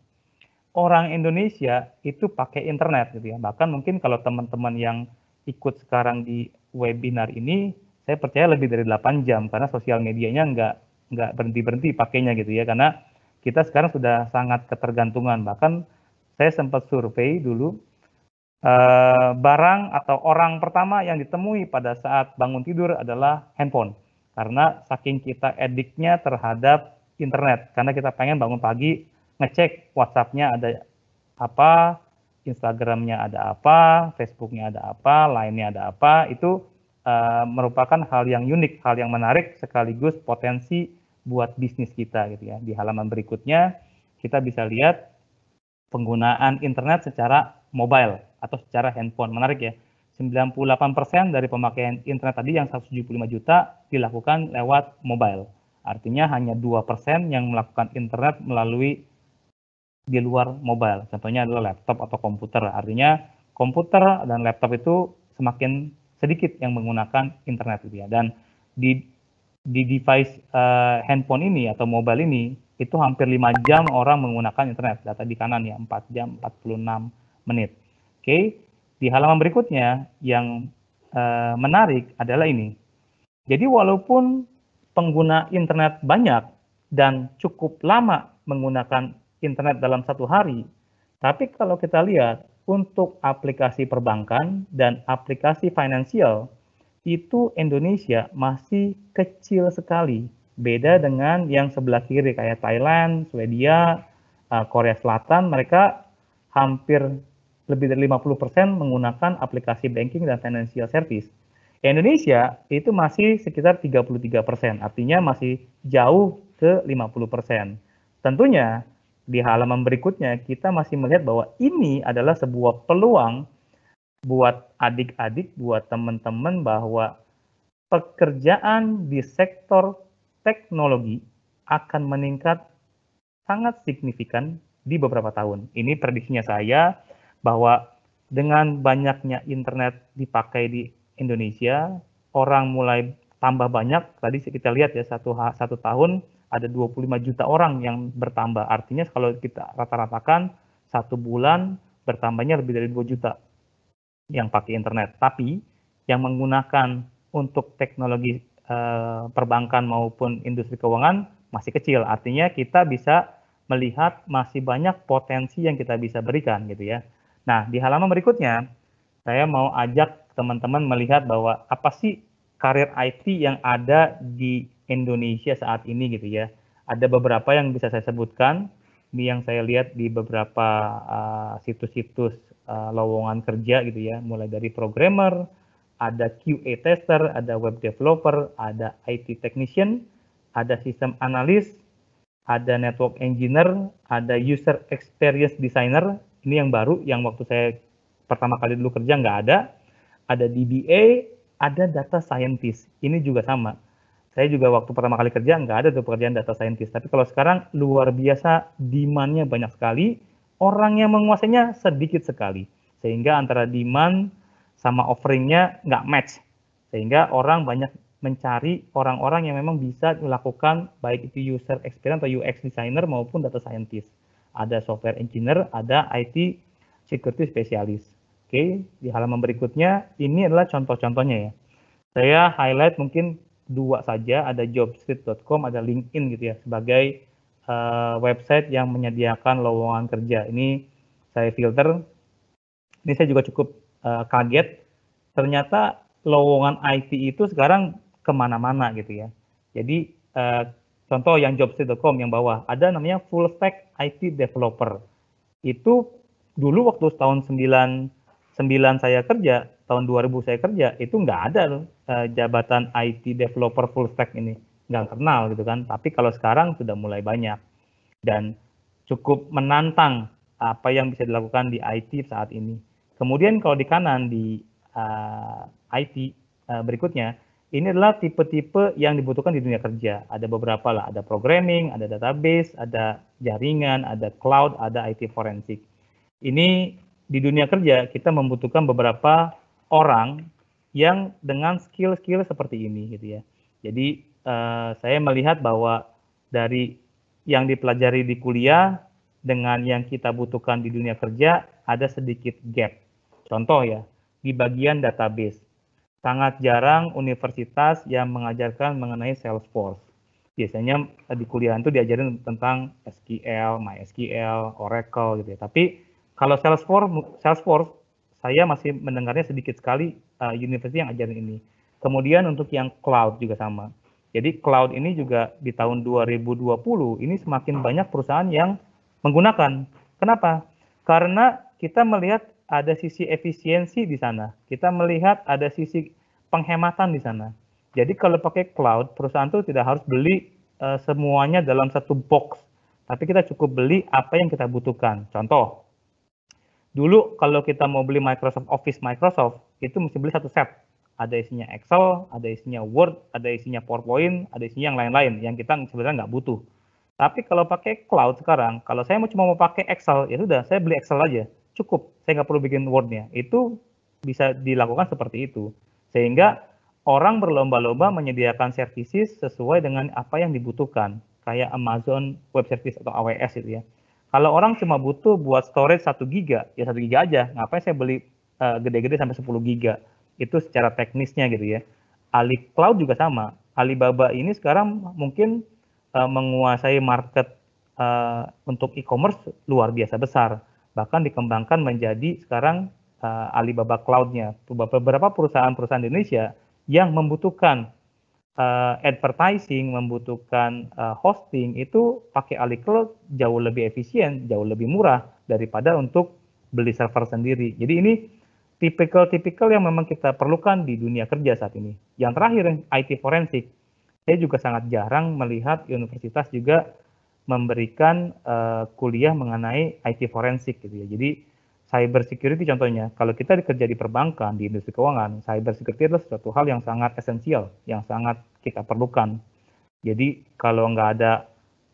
orang Indonesia itu pakai internet gitu ya. Bahkan mungkin kalau teman-teman yang ikut sekarang di webinar ini, saya percaya lebih dari 8 jam karena sosial medianya nggak berhenti-berhenti pakainya gitu ya. Karena kita sekarang sudah sangat ketergantungan. Bahkan saya sempat survei dulu, barang atau orang pertama yang ditemui pada saat bangun tidur adalah handphone. Karena saking kita adiknya terhadap internet, karena kita pengen bangun pagi ngecek WhatsApp-nya ada apa, Instagram-nya ada apa, Facebook-nya ada apa, Line-nya ada apa, itu merupakan hal yang unik, hal yang menarik sekaligus potensi buat bisnis kita gitu ya. Di halaman berikutnya kita bisa lihat penggunaan internet secara mobile atau secara handphone. Menarik ya. 98% dari pemakaian internet tadi yang 175 juta dilakukan lewat mobile. Artinya hanya 2% yang melakukan internet melalui di luar mobile. Contohnya adalah laptop atau komputer. Artinya komputer dan laptop itu semakin sedikit yang menggunakan internet gitu ya. Dan di device handphone ini atau mobile ini itu hampir 5 jam orang menggunakan internet. Data di kanan ya, 4 jam 46 menit. Oke. Di halaman berikutnya yang menarik adalah ini. Jadi walaupun pengguna internet banyak dan cukup lama menggunakan internet dalam satu hari, tapi kalau kita lihat untuk aplikasi perbankan dan aplikasi finansial, itu Indonesia masih kecil sekali. Beda dengan yang sebelah kiri kayak Thailand, Swedia, Korea Selatan, mereka hampir lebih dari 50% menggunakan aplikasi banking dan financial service. Indonesia itu masih sekitar 33%, artinya masih jauh ke 50%. Tentunya di halaman berikutnya kita masih melihat bahwa ini adalah sebuah peluang buat adik-adik, buat teman-teman bahwa pekerjaan di sektor teknologi akan meningkat sangat signifikan di beberapa tahun. Ini prediksinya saya bahwa dengan banyaknya internet dipakai di Indonesia, orang mulai tambah banyak. Tadi kita lihat ya, satu tahun ada 25 juta orang yang bertambah. Artinya kalau kita rata-ratakan satu bulan bertambahnya lebih dari 2 juta yang pakai internet. Tapi yang menggunakan untuk teknologi perbankan maupun industri keuangan masih kecil. Artinya kita bisa melihat masih banyak potensi yang kita bisa berikan gitu ya. Nah, di halaman berikutnya saya mau ajak teman-teman melihat bahwa apa sih karir IT yang ada di Indonesia saat ini gitu ya. Ada beberapa yang bisa saya sebutkan, ini yang saya lihat di beberapa situs-situs lowongan kerja gitu ya, mulai dari programmer, ada QA tester, ada web developer, ada IT technician, ada sistem analis, ada network engineer, ada user experience designer, ini yang baru, yang waktu saya pertama kali dulu kerja nggak ada DBA, ada data scientist, ini juga sama. Saya juga waktu pertama kali kerja nggak ada tuh pekerjaan data scientist, tapi kalau sekarang luar biasa, demand-nya banyak sekali, orang yang menguasainya sedikit sekali, sehingga antara demand sama offering-nya nggak match, sehingga orang banyak mencari orang-orang yang memang bisa melakukan baik itu user experience atau UX designer maupun data scientist. Ada software engineer, ada IT security specialist. Oke, di halaman berikutnya ini adalah contoh-contohnya ya. Saya highlight mungkin 2 saja, ada jobstreet.com, ada LinkedIn gitu ya, sebagai website yang menyediakan lowongan kerja. Ini saya filter. Ini saya juga cukup kaget, ternyata lowongan IT itu sekarang kemana-mana gitu ya. Jadi contoh yang jobstreet.com yang bawah, ada namanya full stack IT developer. Itu dulu waktu tahun 99 saya kerja, tahun 2000 saya kerja, itu nggak ada loh jabatan IT developer full stack ini. Nggak kenal gitu kan. Tapi kalau sekarang sudah mulai banyak. Dan cukup menantang apa yang bisa dilakukan di IT saat ini. Kemudian kalau di kanan di IT berikutnya, ini adalah tipe-tipe yang dibutuhkan di dunia kerja. Ada beberapa lah, ada programming, ada database, ada jaringan, ada cloud, ada IT forensik. Ini di dunia kerja kita membutuhkan beberapa orang yang dengan skill-skill seperti ini gitu ya. Jadi saya melihat bahwa dari yang dipelajari di kuliah dengan yang kita butuhkan di dunia kerja ada sedikit gap. Contoh ya, di bagian database. Sangat jarang universitas yang mengajarkan mengenai Salesforce. Biasanya di kuliah itu diajarin tentang SQL, MySQL, Oracle gitu ya. Tapi kalau Salesforce saya masih mendengarnya sedikit sekali universitas yang ajarin ini. Kemudian untuk yang cloud juga sama. Jadi cloud ini juga di tahun 2020 ini semakin banyak perusahaan yang menggunakan. Kenapa? Karena kita melihat ada sisi efisiensi di sana. Kita melihat ada sisi penghematan di sana. Jadi kalau pakai cloud, perusahaan itu tidak harus beli semuanya dalam satu box. Tapi kita cukup beli apa yang kita butuhkan. Contoh, dulu kalau kita mau beli Microsoft Office itu mesti beli satu set. Ada isinya Excel, ada isinya Word, ada isinya PowerPoint, ada isinya yang lain-lain yang kita sebenarnya nggak butuh. Tapi kalau pakai cloud sekarang, kalau saya cuma mau pakai Excel, ya sudah, saya beli Excel aja. Cukup, saya nggak perlu bikin Word-nya. Itu bisa dilakukan seperti itu. Sehingga orang berlomba-lomba menyediakan services sesuai dengan apa yang dibutuhkan. Kayak Amazon Web Service atau AWS itu ya. Kalau orang cuma butuh buat storage 1 giga, ya 1 giga aja. Ngapain saya beli gede-gede sampai 10 giga. Itu secara teknisnya gitu ya. Ali Cloud juga sama. Alibaba ini sekarang mungkin menguasai market untuk e-commerce luar biasa besar. Bahkan dikembangkan menjadi sekarang Alibaba Cloud-nya. Beberapa perusahaan-perusahaan di Indonesia yang membutuhkan advertising, membutuhkan hosting, itu pakai Ali Cloud jauh lebih efisien, jauh lebih murah daripada untuk beli server sendiri. Jadi ini tipikal yang memang kita perlukan di dunia kerja saat ini. Yang terakhir, IT forensik. Saya juga sangat jarang melihat universitas juga memberikan kuliah mengenai IT forensik gitu ya. Jadi cyber security contohnya, kalau kita kerja di perbankan, di industri keuangan, cyber security adalah suatu hal yang sangat esensial, yang sangat kita perlukan. Jadi kalau nggak ada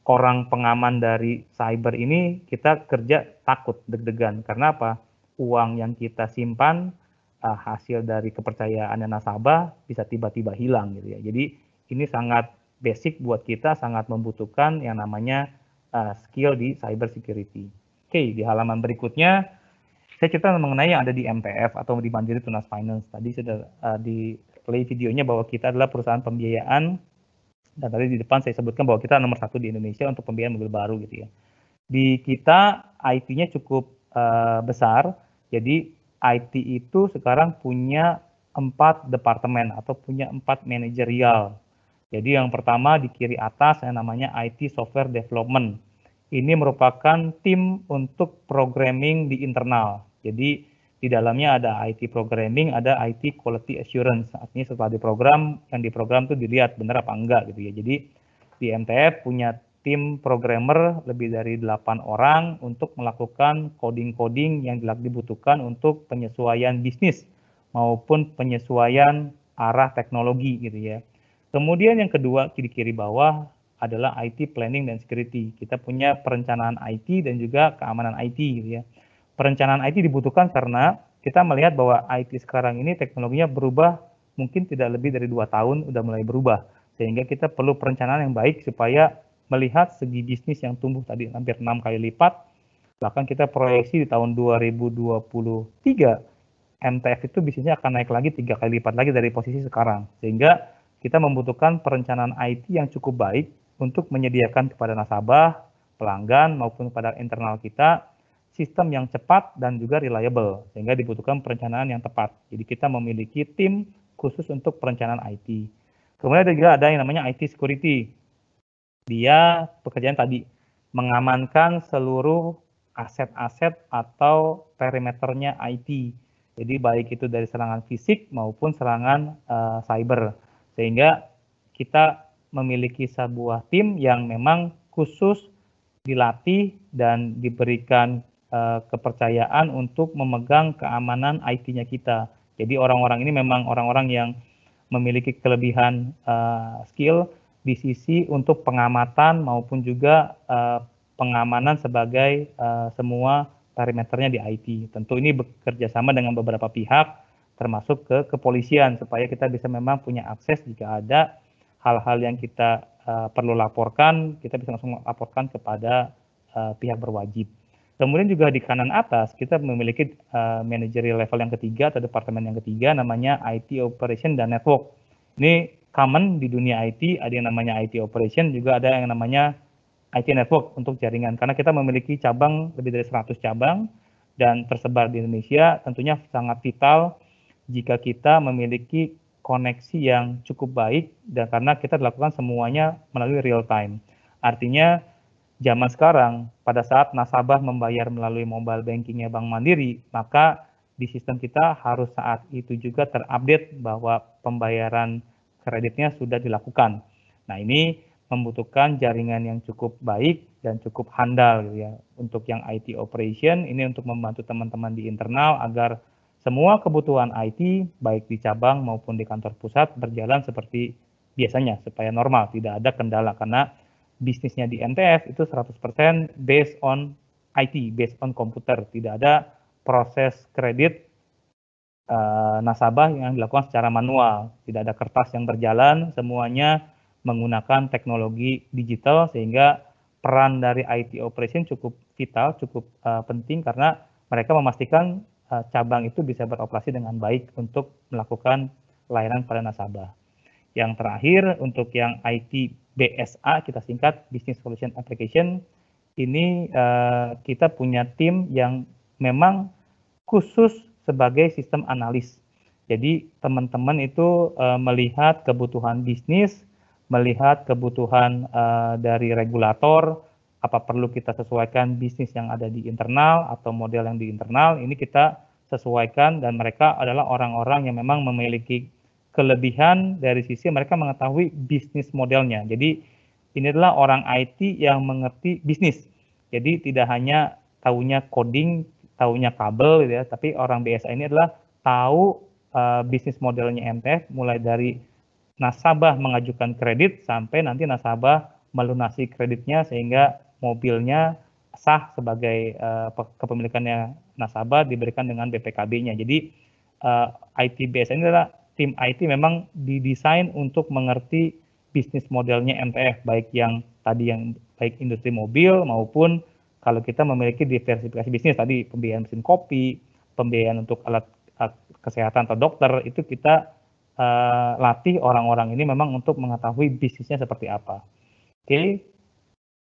orang pengaman dari cyber ini, kita kerja takut, deg-degan. Karena apa? Uang yang kita simpan, hasil dari kepercayaan nasabah bisa tiba-tiba hilang gitu ya. Jadi ini sangat basic buat kita, sangat membutuhkan yang namanya skill di cyber security. Oke, di halaman berikutnya saya cerita mengenai yang ada di MTF atau di Mandiri Tunas Finance. Tadi sudah di play videonya bahwa kita adalah perusahaan pembiayaan, dan tadi di depan saya sebutkan bahwa kita nomor 1 di Indonesia untuk pembiayaan mobil baru gitu ya. Di kita IT-nya cukup besar, jadi IT itu sekarang punya 4 departemen atau punya 4 manajerial. Jadi yang pertama di kiri atas yang namanya IT Software Development. Ini merupakan tim untuk programming di internal. Jadi di dalamnya ada IT programming, ada IT quality assurance. Artinya setelah diprogram, yang diprogram itu dilihat benar apa enggak gitu ya. Jadi di MTF punya tim programmer lebih dari 8 orang untuk melakukan coding-coding yang dibutuhkan untuk penyesuaian bisnis maupun penyesuaian arah teknologi gitu ya. Kemudian yang kedua di kiri bawah adalah IT planning dan security. Kita punya perencanaan IT dan juga keamanan IT gitu ya. Perencanaan IT dibutuhkan karena kita melihat bahwa IT sekarang ini teknologinya berubah mungkin tidak lebih dari 2 tahun udah mulai berubah. Sehingga kita perlu perencanaan yang baik supaya melihat segi bisnis yang tumbuh tadi hampir 6 kali lipat. Bahkan kita proyeksi di tahun 2023 MTF itu bisnisnya akan naik lagi 3 kali lipat lagi dari posisi sekarang. Sehingga kita membutuhkan perencanaan IT yang cukup baik untuk menyediakan kepada nasabah, pelanggan maupun kepada internal kita sistem yang cepat dan juga reliable, sehingga dibutuhkan perencanaan yang tepat. Jadi kita memiliki tim khusus untuk perencanaan IT. Kemudian juga ada yang namanya IT security. Dia pekerjaan tadi mengamankan seluruh aset-aset atau perimeternya IT. Jadi baik itu dari serangan fisik maupun serangan cyber. Sehingga kita memiliki sebuah tim yang memang khusus dilatih dan diberikan kepercayaan untuk memegang keamanan IT-nya kita. Jadi orang-orang ini memang orang-orang yang memiliki kelebihan skill di sisi untuk pengamatan maupun juga pengamanan sebagai semua perimeternya di IT. Tentu ini bekerja sama dengan beberapa pihak, termasuk ke kepolisian, supaya kita bisa memang punya akses jika ada hal-hal yang kita perlu laporkan, kita bisa langsung laporkan kepada pihak berwajib. Kemudian juga di kanan atas kita memiliki managerial level yang ketiga atau departemen yang ketiga namanya IT Operation dan Network. Ini common di dunia IT, ada yang namanya IT Operation, juga ada yang namanya IT Network untuk jaringan. Karena kita memiliki cabang lebih dari 100 cabang dan tersebar di Indonesia, tentunya sangat vital jika kita memiliki koneksi yang cukup baik dan karena kita lakukan semuanya melalui real time. Artinya zaman sekarang, pada saat nasabah membayar melalui mobile bankingnya Bank Mandiri, maka di sistem kita harus saat itu juga terupdate bahwa pembayaran kreditnya sudah dilakukan. Nah ini membutuhkan jaringan yang cukup baik dan cukup handal gitu ya. Untuk yang IT operation, ini untuk membantu teman-teman di internal agar semua kebutuhan IT, baik di cabang maupun di kantor pusat, berjalan seperti biasanya, supaya normal, tidak ada kendala. Karena bisnisnya di MTF itu 100% based on IT, based on komputer. Tidak ada proses kredit nasabah yang dilakukan secara manual. Tidak ada kertas yang berjalan, semuanya menggunakan teknologi digital, sehingga peran dari IT operation cukup vital, cukup penting, karena mereka memastikan cabang itu bisa beroperasi dengan baik untuk melakukan layanan pada nasabah. Yang terakhir untuk yang IT BSA, kita singkat Business Solution Application, ini kita punya tim yang memang khusus sebagai sistem analis. Jadi teman-teman itu melihat kebutuhan bisnis, melihat kebutuhan dari regulator, apa perlu kita sesuaikan bisnis yang ada di internal atau model yang di internal, ini kita sesuaikan, dan mereka adalah orang-orang yang memang memiliki kelebihan dari sisi mereka mengetahui bisnis modelnya. Jadi ini adalah orang IT yang mengerti bisnis. Jadi tidak hanya tahunya coding, tahunya kabel gitu ya, tapi orang BSA ini adalah tahu bisnis modelnya MTF mulai dari nasabah mengajukan kredit sampai nanti nasabah melunasi kreditnya sehingga mobilnya sah sebagai kepemilikannya nasabah diberikan dengan BPKB-nya. Jadi IT BSA ini adalah tim IT memang didesain untuk mengerti bisnis modelnya MTF, baik yang tadi yang baik industri mobil maupun kalau kita memiliki diversifikasi bisnis tadi pembiayaan mesin kopi, pembiayaan untuk alat kesehatan atau dokter, itu kita latih orang-orang ini memang untuk mengetahui bisnisnya seperti apa. Oke,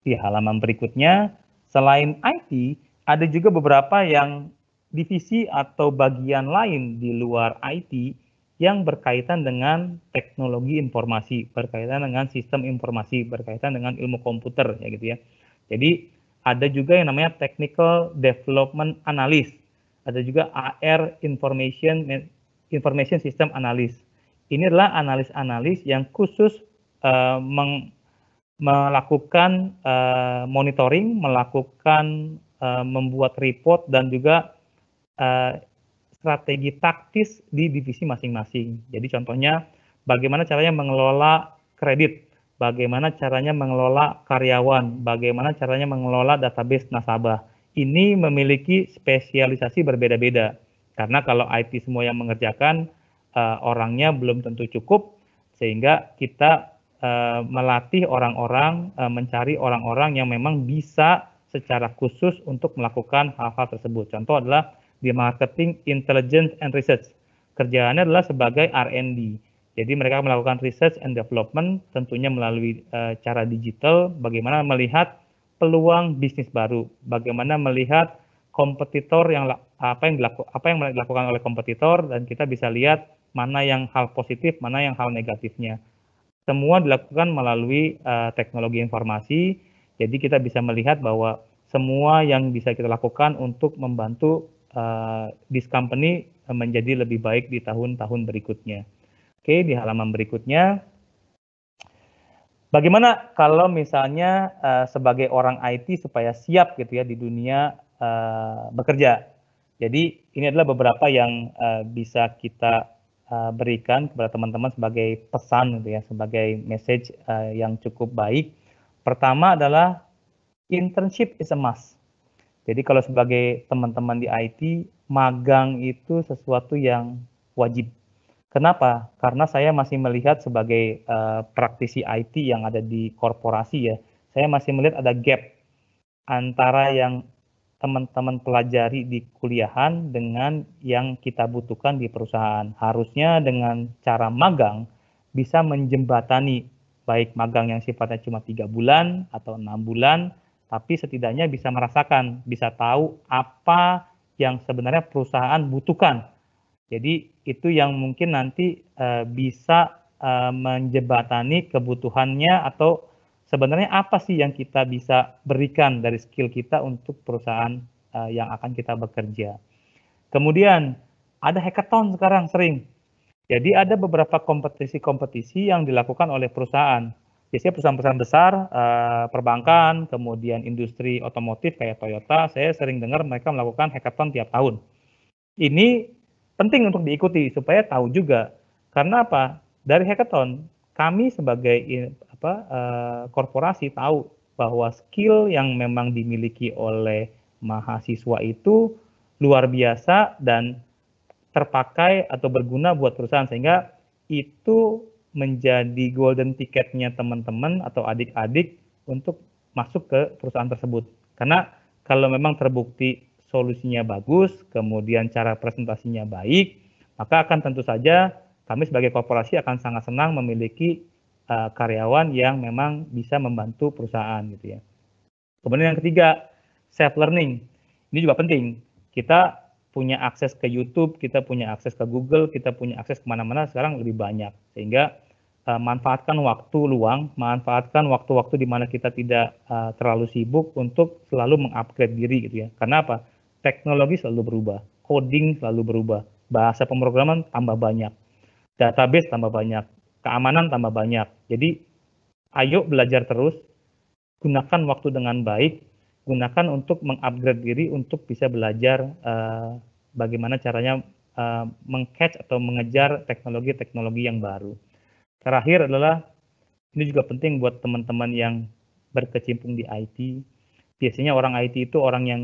di halaman berikutnya selain IT ada juga beberapa yang divisi atau bagian lain di luar IT yang berkaitan dengan teknologi informasi, berkaitan dengan sistem informasi, berkaitan dengan ilmu komputer ya gitu ya. Jadi ada juga yang namanya Technical Development Analyst, ada juga AR Information System Analyst. Ini adalah analis-analis yang khusus melakukan monitoring, melakukan membuat report dan juga strategi taktis di divisi masing-masing. Jadi contohnya bagaimana caranya mengelola kredit, bagaimana caranya mengelola karyawan, bagaimana caranya mengelola database nasabah. Ini memiliki spesialisasi berbeda-beda. Karena kalau IT semua yang mengerjakan, orangnya belum tentu cukup, sehingga kita melatih orang-orang, mencari orang-orang yang memang bisa secara khusus untuk melakukan hal-hal tersebut. Contoh adalah di marketing, intelligence, and research. Kerjaannya adalah sebagai R&D. Jadi mereka melakukan research and development tentunya melalui cara digital, bagaimana melihat peluang bisnis baru, bagaimana melihat kompetitor yang apa yang dilakukan oleh kompetitor, dan kita bisa lihat mana yang hal positif, mana yang hal negatifnya. Semua dilakukan melalui teknologi informasi, jadi kita bisa melihat bahwa semua yang bisa kita lakukan untuk membantu this company menjadi lebih baik di tahun-tahun berikutnya. Oke, di halaman berikutnya, bagaimana kalau misalnya sebagai orang IT supaya siap gitu ya di dunia bekerja. Jadi ini adalah beberapa yang bisa kita berikan kepada teman-teman sebagai pesan gitu ya, sebagai message yang cukup baik. Pertama adalah internship is a must. Jadi kalau sebagai teman-teman di IT, magang itu sesuatu yang wajib. Kenapa? Karena saya masih melihat sebagai praktisi IT yang ada di korporasi ya, saya masih melihat ada gap antara yang teman-teman pelajari di kuliahan dengan yang kita butuhkan di perusahaan. Harusnya dengan cara magang bisa menjembatani, baik magang yang sifatnya cuma 3 bulan atau 6 bulan, tapi setidaknya bisa merasakan, bisa tahu apa yang sebenarnya perusahaan butuhkan. Jadi itu yang mungkin nanti bisa menjembatani kebutuhannya atau sebenarnya apa sih yang kita bisa berikan dari skill kita untuk perusahaan yang akan kita bekerja. Kemudian ada hackathon sekarang sering. Jadi ada beberapa kompetisi-kompetisi yang dilakukan oleh perusahaan. Biasanya perusahaan-perusahaan besar, perbankan, kemudian industri otomotif kayak Toyota, saya sering dengar mereka melakukan hackathon tiap tahun. Ini penting untuk diikuti supaya tahu juga. Karena apa? Dari hackathon, kami sebagai korporasi tahu bahwa skill yang memang dimiliki oleh mahasiswa itu luar biasa dan terpakai atau berguna buat perusahaan, sehingga itu menjadi golden ticketnya teman-teman atau adik-adik untuk masuk ke perusahaan tersebut. Karena kalau memang terbukti solusinya bagus, kemudian cara presentasinya baik, maka akan tentu saja kami sebagai korporasi akan sangat senang memiliki karyawan yang memang bisa membantu perusahaan gitu ya. Kemudian yang ketiga, self learning. Ini juga penting. Kita punya akses ke YouTube, kita punya akses ke Google, kita punya akses kemana-mana sekarang lebih banyak. Sehingga manfaatkan waktu luang, manfaatkan waktu-waktu di mana kita tidak terlalu sibuk untuk selalu mengupgrade diri gitu ya. Karena apa? Teknologi selalu berubah, coding selalu berubah, bahasa pemrograman tambah banyak, database tambah banyak, keamanan tambah banyak. Jadi ayo belajar terus, gunakan waktu dengan baik, gunakan untuk mengupgrade diri untuk bisa belajar bagaimana caranya meng-catch atau mengejar teknologi-teknologi yang baru. Terakhir adalah, ini juga penting buat teman-teman yang berkecimpung di IT. Biasanya orang IT itu orang yang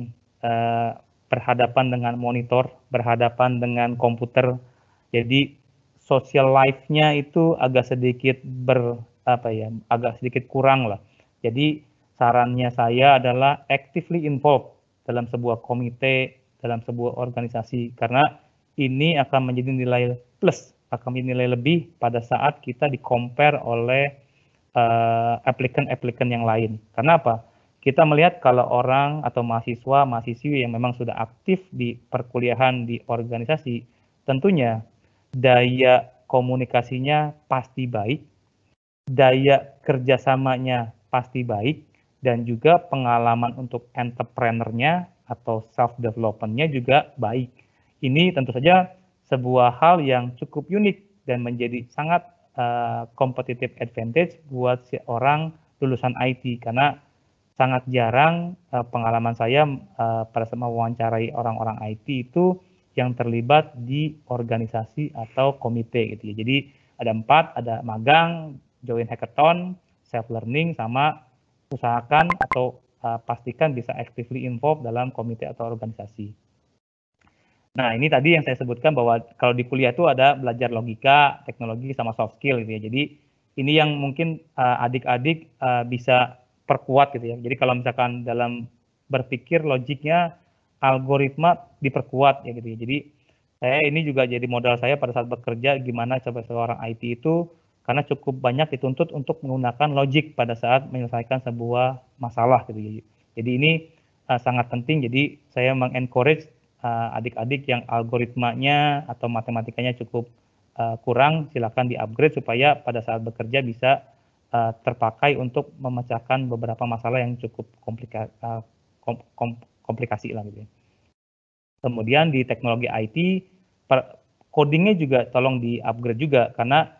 berhadapan dengan monitor, berhadapan dengan komputer. Jadi social life-nya itu agak sedikit agak sedikit kurang lah. Jadi sarannya saya adalah actively involved dalam sebuah komite, dalam sebuah organisasi, karena ini akan menjadi nilai plus, akan menjadi nilai lebih pada saat kita di-compare oleh applicant-applicant yang lain. Karena apa? Kita melihat kalau orang atau mahasiswa-mahasiswi yang memang sudah aktif di perkuliahan di organisasi, tentunya daya komunikasinya pasti baik, daya kerjasamanya pasti baik, dan juga pengalaman untuk entrepreneur-nya atau self-development-nya juga baik. Ini tentu saja sebuah hal yang cukup unik dan menjadi sangat competitive advantage buat seorang lulusan IT, karena sangat jarang pengalaman saya pada saat mewawancarai orang-orang IT itu yang terlibat di organisasi atau komite gitu ya. Jadi ada 4, ada magang, join hackathon, self learning, sama usahakan atau pastikan bisa actively involved dalam komite atau organisasi. Nah, ini tadi yang saya sebutkan bahwa kalau di kuliah itu ada belajar logika, teknologi, sama soft skill gitu ya. Jadi ini yang mungkin adik-adik bisa perkuat gitu ya. Jadi kalau misalkan dalam berpikir logiknya, algoritma diperkuat ya gitu ya. Jadi saya ini juga jadi modal saya pada saat bekerja gimana sebagai seorang IT itu, karena cukup banyak dituntut untuk menggunakan logik pada saat menyelesaikan sebuah masalah gitu ya. Jadi ini sangat penting. Jadi saya mengencourage adik-adik yang algoritmanya atau matematikanya cukup kurang, silakan di-upgrade supaya pada saat bekerja bisa terpakai untuk memecahkan beberapa masalah yang cukup komplikasi lah gitu ya. Kemudian di teknologi IT, codingnya juga tolong di-upgrade juga, karena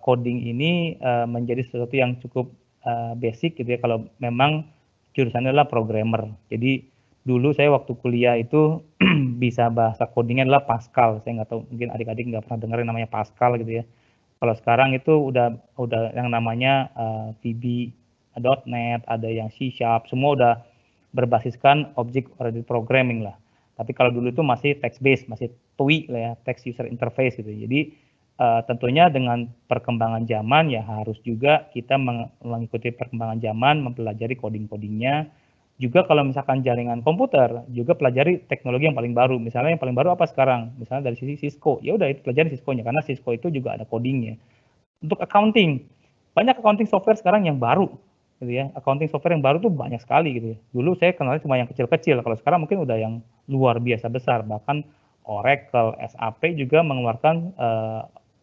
coding ini menjadi sesuatu yang cukup basic gitu ya, kalau memang jurusannya adalah programmer. Jadi dulu saya waktu kuliah itu bisa bahasa codingnya adalah Pascal. Saya nggak tahu, mungkin adik-adik nggak pernah dengerin namanya Pascal gitu ya. Kalau sekarang itu udah yang namanya VB.NET, ada yang C#, semua udah berbasiskan object oriented programming lah. Tapi kalau dulu itu masih text based, masih TUI lah ya, text user interface gitu. Jadi tentunya dengan perkembangan zaman ya harus juga kita mengikuti perkembangan zaman, mempelajari coding-codingnya. Juga kalau misalkan jaringan komputer, juga pelajari teknologi yang paling baru. Misalnya yang paling baru apa sekarang? Misalnya dari sisi Cisco, ya udah itu pelajari Cisco-nya, karena Cisco itu juga ada codingnya. Untuk accounting, banyak accounting software sekarang yang baru, gitu ya. Accounting software yang baru tuh banyak sekali gitu ya. Dulu saya kenalnya cuma yang kecil-kecil, kalau sekarang mungkin udah yang luar biasa besar. Bahkan Oracle, SAP juga mengeluarkan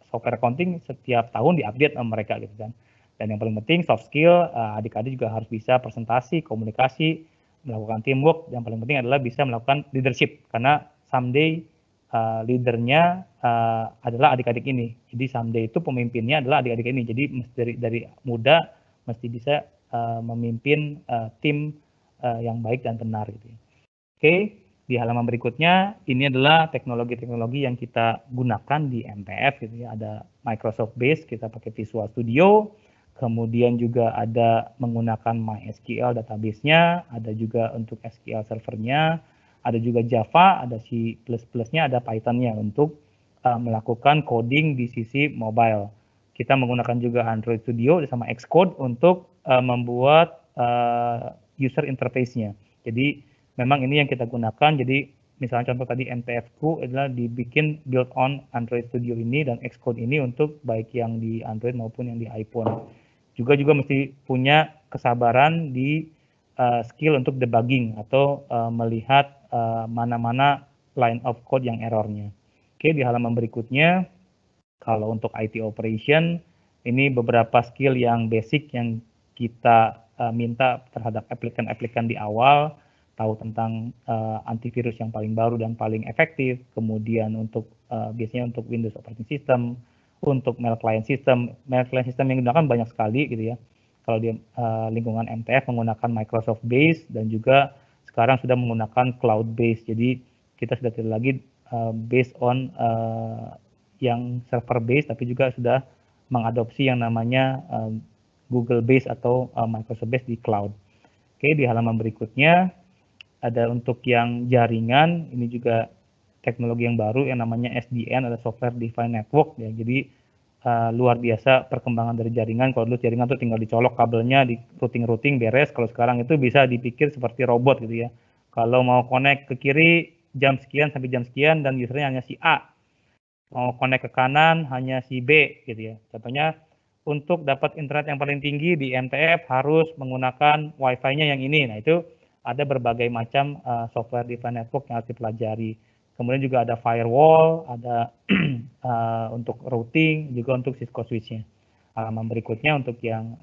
software accounting setiap tahun diupdate sama mereka gitu kan. Dan yang paling penting soft skill, adik-adik juga harus bisa presentasi, komunikasi, melakukan teamwork. Yang paling penting adalah bisa melakukan leadership, karena someday leadernya adalah adik-adik ini. Jadi someday itu pemimpinnya adalah adik-adik ini. Jadi dari muda mesti bisa memimpin tim yang baik dan benar gitu. Oke, di halaman berikutnya ini adalah teknologi-teknologi yang kita gunakan di MTF gitu ya. Ada Microsoft Base, kita pakai Visual Studio. Kemudian juga ada menggunakan MySQL database-nya, ada juga untuk SQL servernya, ada juga Java, ada C++-nya, ada Python-nya untuk melakukan coding di sisi mobile. Kita menggunakan juga Android Studio sama Xcode untuk membuat user interface-nya. Jadi memang ini yang kita gunakan. Jadi misalnya contoh tadi MTF-ku adalah dibikin build on Android Studio ini dan Xcode ini untuk baik yang di Android maupun yang di iPhone. Juga mesti punya kesabaran di skill untuk debugging atau melihat mana-mana line of code yang errornya. Oke, di halaman berikutnya, kalau untuk IT operation, ini beberapa skill yang basic yang kita minta terhadap aplikan-aplikan di awal, tahu tentang antivirus yang paling baru dan paling efektif, kemudian untuk biasanya untuk Windows operating system, untuk mail client system yang digunakan banyak sekali gitu ya. Kalau di lingkungan MTF menggunakan Microsoft Base dan juga sekarang sudah menggunakan cloud base. Jadi kita sudah tidak lagi based on yang server base, tapi juga sudah mengadopsi yang namanya Google Base atau Microsoft Base di cloud. Oke, di halaman berikutnya ada untuk yang jaringan, ini juga teknologi yang baru yang namanya SDN, ada Software Defined Network ya. Jadi luar biasa perkembangan dari jaringan. Kalau dulu jaringan tuh tinggal dicolok kabelnya, di routing beres. Kalau sekarang itu bisa dipikir seperti robot gitu ya. Kalau mau connect ke kiri jam sekian sampai jam sekian dan usernya hanya si A. Mau connect ke kanan hanya si B gitu ya. Contohnya untuk dapat internet yang paling tinggi di MTF harus menggunakan Wi-Fi-nya yang ini. Nah, itu ada berbagai macam software defined network yang harus dipelajari. Kemudian juga ada firewall, ada untuk routing, juga untuk Cisco switch-nya. Halaman berikutnya untuk yang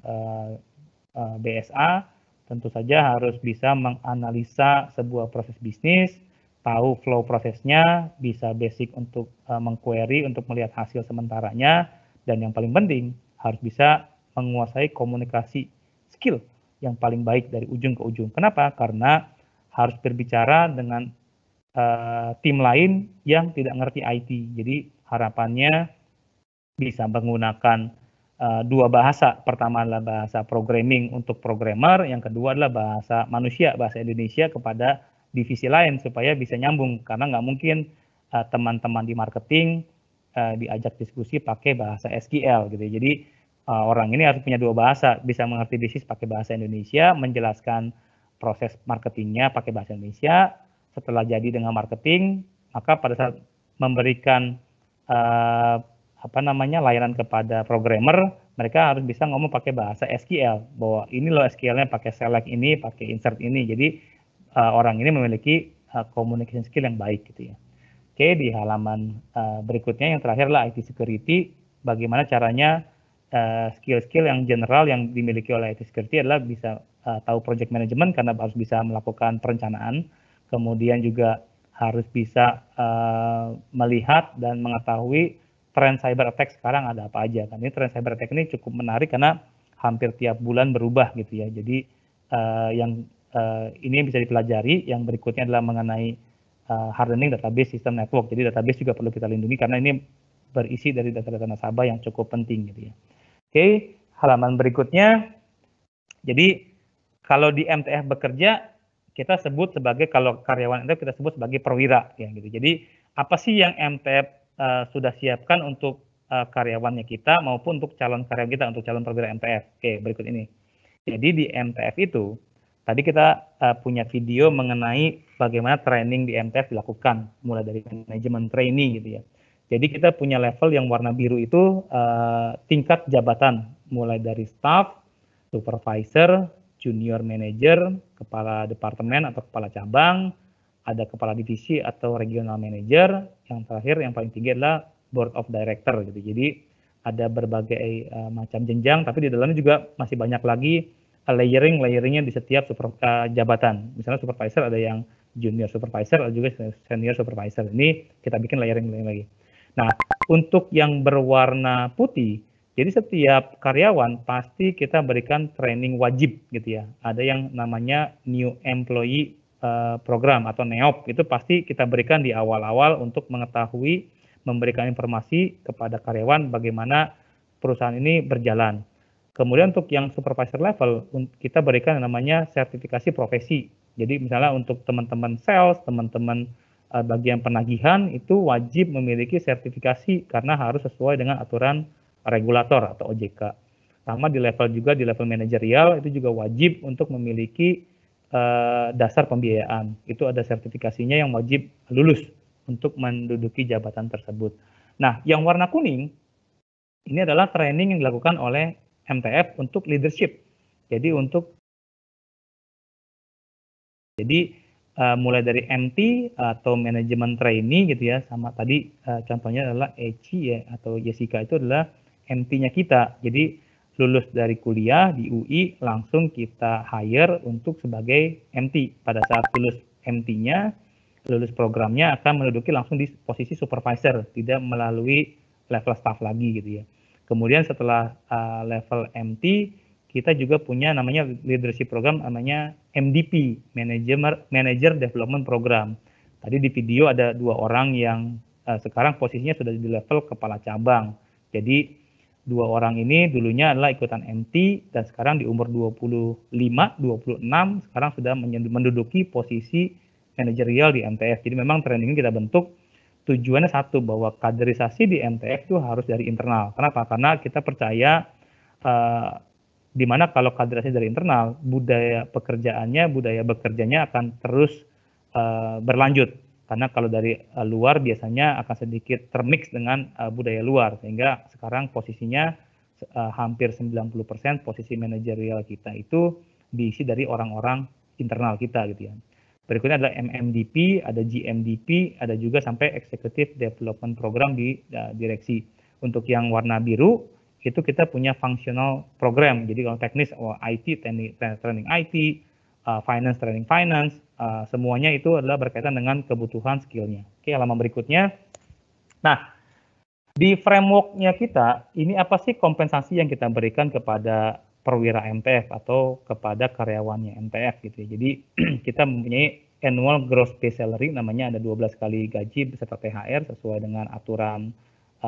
BSA, tentu saja harus bisa menganalisa sebuah proses bisnis, tahu flow prosesnya, bisa basic untuk mengquery, untuk melihat hasil sementaranya, dan yang paling penting harus bisa menguasai komunikasi skill yang paling baik dari ujung ke ujung. Kenapa? Karena harus berbicara dengan tim lain yang tidak ngerti IT. Jadi harapannya bisa menggunakan dua bahasa. Pertama adalah bahasa programming untuk programmer, yang kedua adalah bahasa manusia, bahasa Indonesia kepada divisi lain supaya bisa nyambung. Karena nggak mungkin teman-teman di marketing diajak diskusi pakai bahasa SQL gitu. Jadi orang ini harus punya dua bahasa, bisa mengerti bisnis pakai bahasa Indonesia, menjelaskan proses marketingnya pakai bahasa Indonesia. Setelah jadi dengan marketing, maka pada saat memberikan layanan kepada programmer, mereka harus bisa ngomong pakai bahasa SQL, bahwa ini loh SQL-nya pakai select ini, pakai insert ini. Jadi orang ini memiliki communication skill yang baik gitu ya. Oke, di halaman berikutnya yang terakhir adalah IT security. Bagaimana caranya skill-skill yang general yang dimiliki oleh IT security adalah bisa tahu project management karena harus bisa melakukan perencanaan, kemudian juga harus bisa melihat dan mengetahui tren cyber attack sekarang ada apa aja. Kan ini tren cyber attack ini cukup menarik karena hampir tiap bulan berubah gitu ya. Jadi ini bisa dipelajari. Yang berikutnya adalah mengenai hardening database system network. Jadi database juga perlu kita lindungi karena ini berisi dari data-data nasabah yang cukup penting gitu ya. Oke, halaman berikutnya. Jadi kalau di MTF bekerja, kita sebut sebagai, kalau karyawan MTF kita sebut sebagai perwira ya gitu. Jadi apa sih yang MTF sudah siapkan untuk karyawannya kita maupun untuk calon karyawan kita, untuk calon perwira MTF. Oke, berikut ini. Jadi di MTF itu tadi kita punya video mengenai bagaimana training di MTF dilakukan, mulai dari manajemen training gitu ya. Jadi kita punya level yang warna biru itu tingkat jabatan, mulai dari staff, supervisor, junior manager, kepala departemen atau kepala cabang, ada kepala divisi atau regional manager, yang terakhir yang paling tinggi adalah board of director gitu. Jadi ada berbagai macam jenjang, tapi di dalamnya juga masih banyak lagi layering-layering di setiap jabatan. Misalnya supervisor ada yang junior supervisor, ada juga senior supervisor. Ini kita bikin layering lagi. Nah, untuk yang berwarna putih, jadi setiap karyawan pasti kita berikan training wajib gitu ya. Ada yang namanya New Employee Program atau NEOP, itu pasti kita berikan di awal-awal untuk mengetahui, memberikan informasi kepada karyawan bagaimana perusahaan ini berjalan. Kemudian untuk yang supervisor level, kita berikan yang namanya sertifikasi profesi. Jadi misalnya untuk teman-teman sales, teman-teman bagian penagihan itu wajib memiliki sertifikasi karena harus sesuai dengan aturan regulator atau OJK. Sama di level juga di level manajerial itu juga wajib untuk memiliki dasar pembiayaan. Itu ada sertifikasinya yang wajib lulus untuk menduduki jabatan tersebut. Nah, yang warna kuning ini adalah training yang dilakukan oleh MTF untuk leadership. Jadi mulai dari MT atau manajemen trainee gitu ya, sama tadi contohnya adalah Eci ya atau Jessica itu adalah MT-nya kita. Jadi lulus dari kuliah di UI langsung kita hire untuk sebagai MT. Pada saat lulus MT-nya, lulus programnya akan menduduki langsung di posisi supervisor, tidak melalui level staff lagi gitu ya. Kemudian setelah level MT, kita juga punya namanya leadership program namanya MDP, Manager Development Program. Tadi di video ada 2 orang yang sekarang posisinya sudah di level kepala cabang. Jadi 2 orang ini dulunya adalah ikutan MT dan sekarang di umur 25, 26 sekarang sudah menduduki posisi manajerial di MTF. Jadi memang training kita bentuk tujuannya satu, bahwa kaderisasi di MTF itu harus dari internal. Kenapa? Karena kita percaya di mana kalau kaderisasi dari internal, budaya pekerjaannya, budaya bekerjanya akan terus berlanjut. Karena kalau dari luar biasanya akan sedikit termix dengan budaya luar, sehingga sekarang posisinya hampir 90% posisi manajerial kita itu diisi dari orang-orang internal kita gitu ya. Berikutnya adalah MMDP, ada GMDP, ada juga sampai Executive Development Program di direksi. Untuk yang warna biru, itu kita punya functional program. Jadi kalau teknis, IT, training IT, finance, training finance, semuanya itu adalah berkaitan dengan kebutuhan skillnya. Oke, halaman berikutnya. Nah, di framework-nya kita, ini apa sih kompensasi yang kita berikan kepada perwira MTF atau kepada karyawannya MTF gitu ya. Jadi kita mempunyai annual gross pay salary, namanya ada 12 kali gaji beserta THR sesuai dengan aturan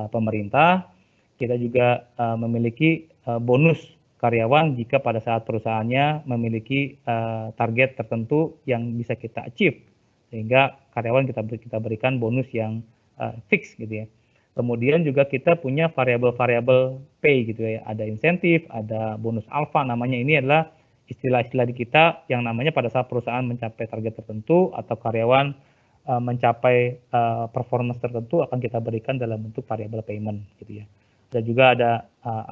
pemerintah. Kita juga memiliki bonus karyawan jika pada saat perusahaannya memiliki target tertentu yang bisa kita achieve, sehingga karyawan kita berikan bonus yang fix gitu ya. Kemudian juga kita punya variabel-variabel pay gitu ya, ada insentif, ada bonus alfa, namanya ini adalah istilah-istilah di kita yang namanya pada saat perusahaan mencapai target tertentu atau karyawan mencapai performance tertentu akan kita berikan dalam bentuk variabel payment gitu ya. Dan juga ada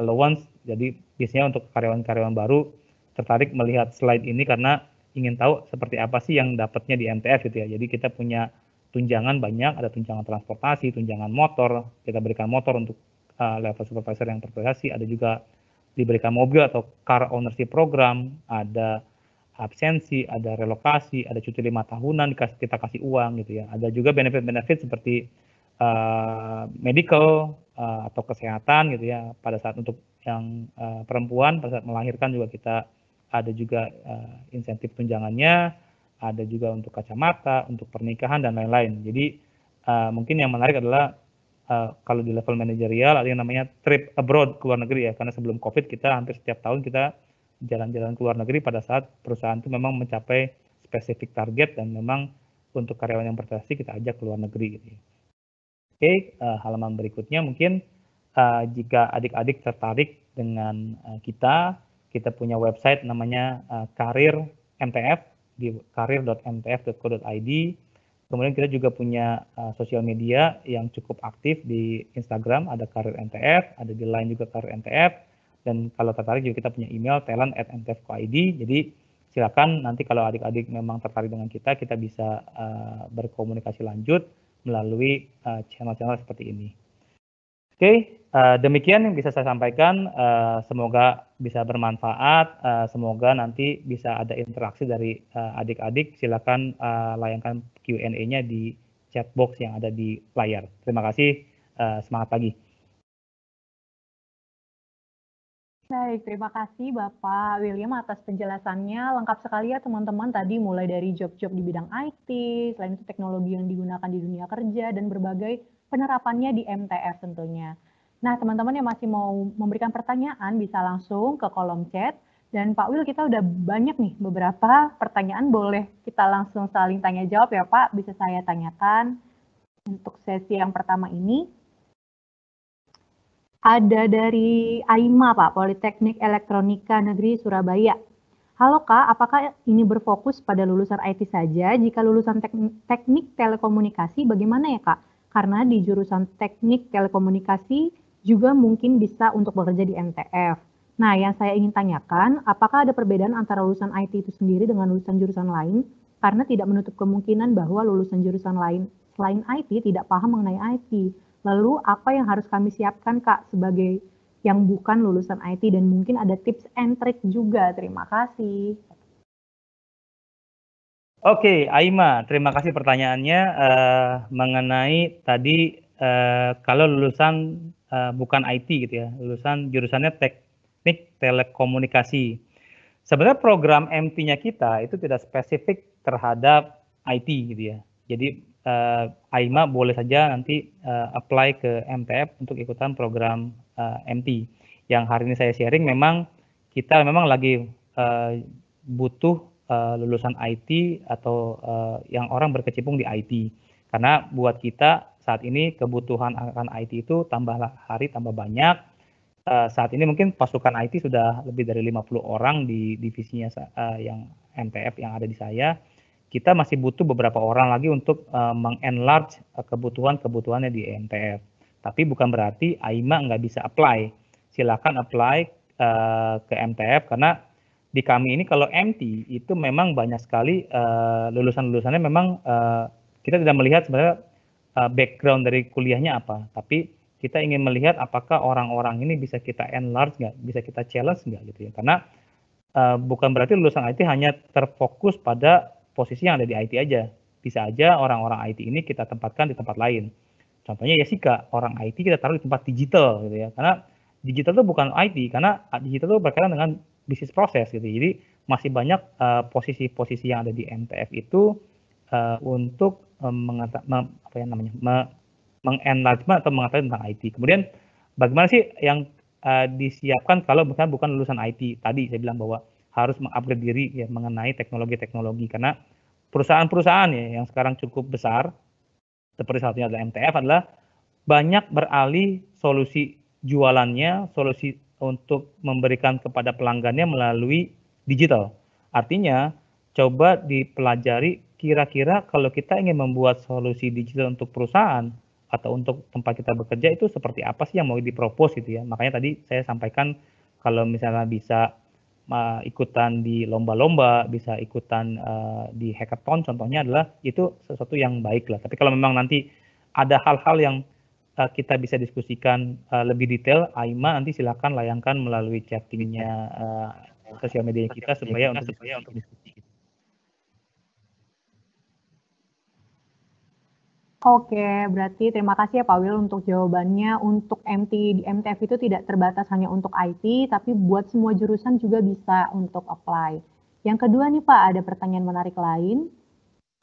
allowance, jadi biasanya untuk karyawan-karyawan baru tertarik melihat slide ini karena ingin tahu seperti apa sih yang dapatnya di MTF gitu ya. Jadi kita punya tunjangan banyak, ada tunjangan transportasi, tunjangan motor, kita berikan motor untuk level supervisor yang berprestasi, ada juga diberikan mobil atau car ownership program, ada absensi, ada relokasi, ada cuti 5 tahunan, kita kasih uang gitu ya. Ada juga benefit-benefit seperti medical atau kesehatan gitu ya, pada saat untuk yang perempuan pada saat melahirkan juga kita ada juga insentif tunjangannya, ada juga untuk kacamata, untuk pernikahan dan lain-lain. Jadi mungkin yang menarik adalah kalau di level manajerial ada yang namanya trip abroad ke luar negeri ya, karena sebelum COVID kita hampir setiap tahun kita jalan-jalan ke luar negeri pada saat perusahaan itu memang mencapai spesifik target dan memang untuk karyawan yang berprestasi kita ajak ke luar negeri gitu ya. Oke, halaman berikutnya mungkin jika adik-adik tertarik dengan kita punya website namanya Karir MTF di karir.mtf.co.id. Kemudian kita juga punya sosial media yang cukup aktif di Instagram, ada Karir MTF, ada di Line juga Karir MTF, dan kalau tertarik juga kita punya email talent@mtf.co.id. Jadi silakan nanti kalau adik-adik memang tertarik dengan kita bisa berkomunikasi lanjut melalui channel-channel seperti ini. Oke, demikian yang bisa saya sampaikan. Semoga bisa bermanfaat. Semoga nanti bisa ada interaksi dari adik-adik. Silakan layangkan Q&A-nya di chat box yang ada di layar. Terima kasih. Semangat pagi. Baik, terima kasih Bapak William atas penjelasannya. Lengkap sekali ya teman-teman, tadi mulai dari job-job di bidang IT, selain itu teknologi yang digunakan di dunia kerja, dan berbagai penerapannya di MTF tentunya. Nah, teman-teman yang masih mau memberikan pertanyaan bisa langsung ke kolom chat. Dan Pak Wil, kita udah banyak nih beberapa pertanyaan, boleh kita langsung saling tanya jawab ya Pak, bisa saya tanyakan. Untuk sesi yang pertama ini, ada dari AIMA Pak, Politeknik Elektronika Negeri Surabaya. Halo Kak, apakah ini berfokus pada lulusan IT saja? Jika lulusan teknik telekomunikasi, bagaimana ya Kak? Karena di jurusan teknik telekomunikasi juga mungkin bisa untuk bekerja di MTF. Nah, yang saya ingin tanyakan, apakah ada perbedaan antara lulusan IT itu sendiri dengan lulusan jurusan lain? Karena tidak menutup kemungkinan bahwa lulusan jurusan lain selain IT tidak paham mengenai IT. Lalu, apa yang harus kami siapkan Kak sebagai yang bukan lulusan IT, dan mungkin ada tips and trick juga. Terima kasih. Oke, Aima, terima kasih pertanyaannya mengenai tadi kalau lulusan bukan IT gitu ya, lulusan jurusannya teknik telekomunikasi. Sebenarnya program MT-nya kita itu tidak spesifik terhadap IT gitu ya. Jadi Aima boleh saja nanti apply ke MTF untuk ikutan program MT. Yang hari ini saya sharing memang kita memang lagi butuh lulusan IT atau yang orang berkecimpung di IT. Karena buat kita saat ini kebutuhan akan IT itu tambah hari tambah banyak. Saat ini mungkin pasukan IT sudah lebih dari 50 orang di divisinya yang MTF yang ada di saya. Kita masih butuh beberapa orang lagi untuk mengenlarge kebutuhannya di MTF. Tapi bukan berarti Aima nggak bisa apply. Silakan apply ke MTF karena di kami ini kalau MT itu memang banyak sekali lulusan-lulusannya memang kita tidak melihat sebenarnya background dari kuliahnya apa, tapi kita ingin melihat apakah orang-orang ini bisa kita enlarge nggak, bisa kita challenge nggak gitu ya. Karena bukan berarti lulusan IT hanya terfokus pada posisi yang ada di IT aja. Bisa aja orang-orang IT ini kita tempatkan di tempat lain. Contohnya Jessica, orang IT kita taruh di tempat digital gitu ya. Karena digital itu bukan IT, karena digital itu berkaitan dengan bisnis proses gitu. Jadi masih banyak posisi-posisi yang ada di MTF itu untuk mengenlargement atau mengetahui tentang IT. Kemudian bagaimana sih yang disiapkan kalau misalnya bukan lulusan IT? Tadi saya bilang bahwa harus mengupgrade diri ya mengenai teknologi-teknologi, karena perusahaan-perusahaan ya yang sekarang cukup besar seperti satunya adalah MTF adalah banyak beralih solusi jualannya, solusi untuk memberikan kepada pelanggannya melalui digital. Artinya coba dipelajari kira-kira kalau kita ingin membuat solusi digital untuk perusahaan atau untuk tempat kita bekerja itu seperti apa sih yang mau dipropos gitu ya. Makanya tadi saya sampaikan kalau misalnya bisa ikutan di lomba-lomba, bisa ikutan di hackathon contohnya adalah itu sesuatu yang baik lah. Tapi kalau memang nanti ada hal-hal yang kita bisa diskusikan lebih detail, Aima nanti silakan layangkan melalui chattingnya sosial media kita supaya untuk diskusi. Oke, berarti terima kasih ya Pak Wil untuk jawabannya. Untuk MT di MTF itu tidak terbatas hanya untuk IT, tapi buat semua jurusan juga bisa untuk apply. Yang kedua nih Pak, ada pertanyaan menarik lain.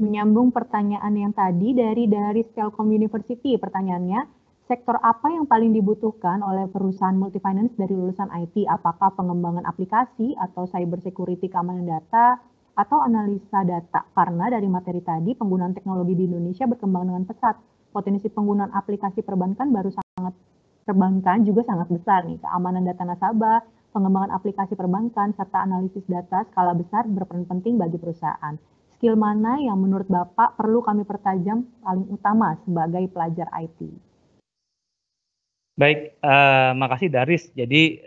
Menyambung pertanyaan yang tadi dari Telkom University, pertanyaannya, sektor apa yang paling dibutuhkan oleh perusahaan multifinance dari lulusan IT? Apakah pengembangan aplikasi atau cyber security keamanan data, atau analisa data? Karena dari materi tadi, penggunaan teknologi di Indonesia berkembang dengan pesat. Potensi penggunaan aplikasi perbankan juga sangat besar nih. Keamanan data nasabah, pengembangan aplikasi perbankan, serta analisis data skala besar berperan penting bagi perusahaan. Skill mana yang menurut Bapak perlu kami pertajam paling utama sebagai pelajar IT? Baik, makasih Daris. Jadi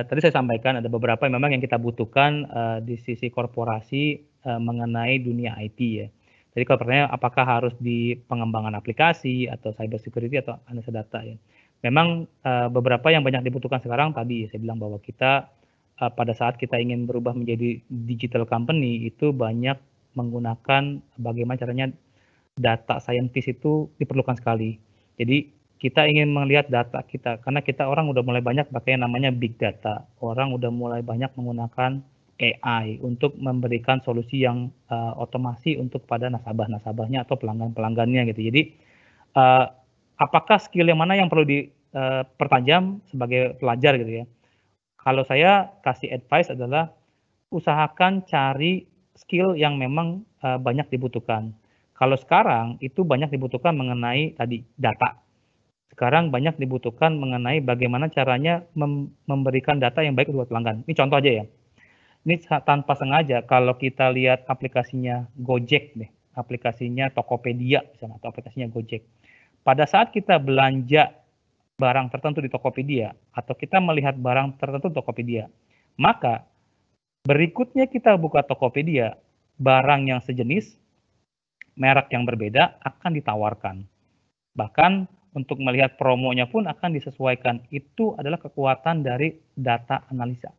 tadi saya sampaikan ada beberapa memang yang kita butuhkan di sisi korporasi mengenai dunia IT ya. Jadi kalau pertanyaan apakah harus di pengembangan aplikasi atau cyber security atau analisa data ya. Memang beberapa yang banyak dibutuhkan sekarang tadi saya bilang bahwa kita pada saat kita ingin berubah menjadi digital company itu banyak menggunakan bagaimana caranya data scientist itu diperlukan sekali. Jadi kita ingin melihat data kita, karena kita orang udah mulai banyak pakai yang namanya big data. Orang udah mulai banyak menggunakan AI untuk memberikan solusi yang otomasi untuk pada nasabah-nasabahnya atau pelanggan-pelanggannya gitu. Jadi apakah skill yang mana yang perlu dipertajam sebagai pelajar gitu ya? Kalau saya kasih advice adalah usahakan cari skill yang memang banyak dibutuhkan. Kalau sekarang itu banyak dibutuhkan mengenai tadi data. Sekarang banyak dibutuhkan mengenai bagaimana caranya memberikan data yang baik buat pelanggan. Ini contoh aja ya. ini tanpa sengaja kalau kita lihat aplikasinya Gojek deh, aplikasinya Tokopedia misalnya, atau aplikasinya Gojek. Pada saat kita belanja barang tertentu di Tokopedia, atau kita melihat barang tertentu di Tokopedia, maka berikutnya kita buka Tokopedia, barang yang sejenis, merek yang berbeda akan ditawarkan. Bahkan untuk melihat promonya pun akan disesuaikan. Itu adalah kekuatan dari data analisa.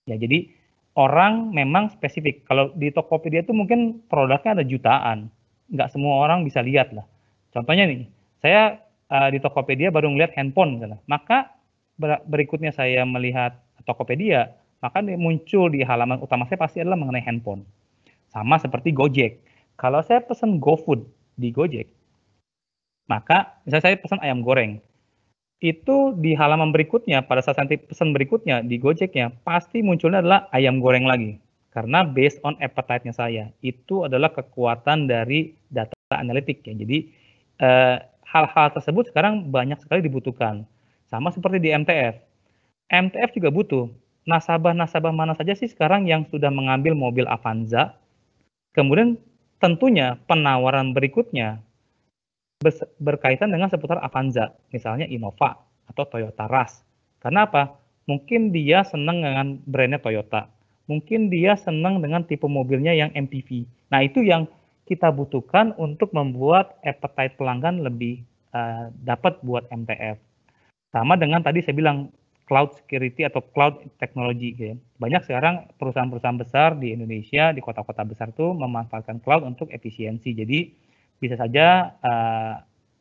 Ya, jadi orang memang spesifik. Kalau di Tokopedia itu mungkin produknya ada jutaan. Nggak semua orang bisa lihat lah. Contohnya nih, saya di Tokopedia baru ngelihat handphone misalnya. Maka berikutnya saya melihat Tokopedia, maka muncul di halaman utama saya pasti adalah mengenai handphone. Sama seperti Gojek. Kalau saya pesan GoFood di Gojek, maka misalnya saya pesan ayam goreng, itu di halaman berikutnya, pada saat nanti pesan berikutnya di Gojeknya, pasti munculnya adalah ayam goreng lagi. Karena based on appetite-nya saya. Itu adalah kekuatan dari data analitik ya. Jadi hal-hal tersebut sekarang banyak sekali dibutuhkan. Sama seperti di MTF. MTF juga butuh. Nasabah-nasabah mana saja sih sekarang yang sudah mengambil mobil Avanza, kemudian tentunya penawaran berikutnya berkaitan dengan seputar Avanza, misalnya Innova atau Toyota Rush. Karena apa? Mungkin dia senang dengan brandnya Toyota. Mungkin dia senang dengan tipe mobilnya yang MPV. Nah, itu yang kita butuhkan untuk membuat appetite pelanggan lebih dapat buat MTF. Sama dengan tadi saya bilang cloud security atau cloud technology. Gitu ya. Banyak sekarang perusahaan-perusahaan besar di Indonesia, di kota-kota besar itu memanfaatkan cloud untuk efisiensi. Jadi bisa saja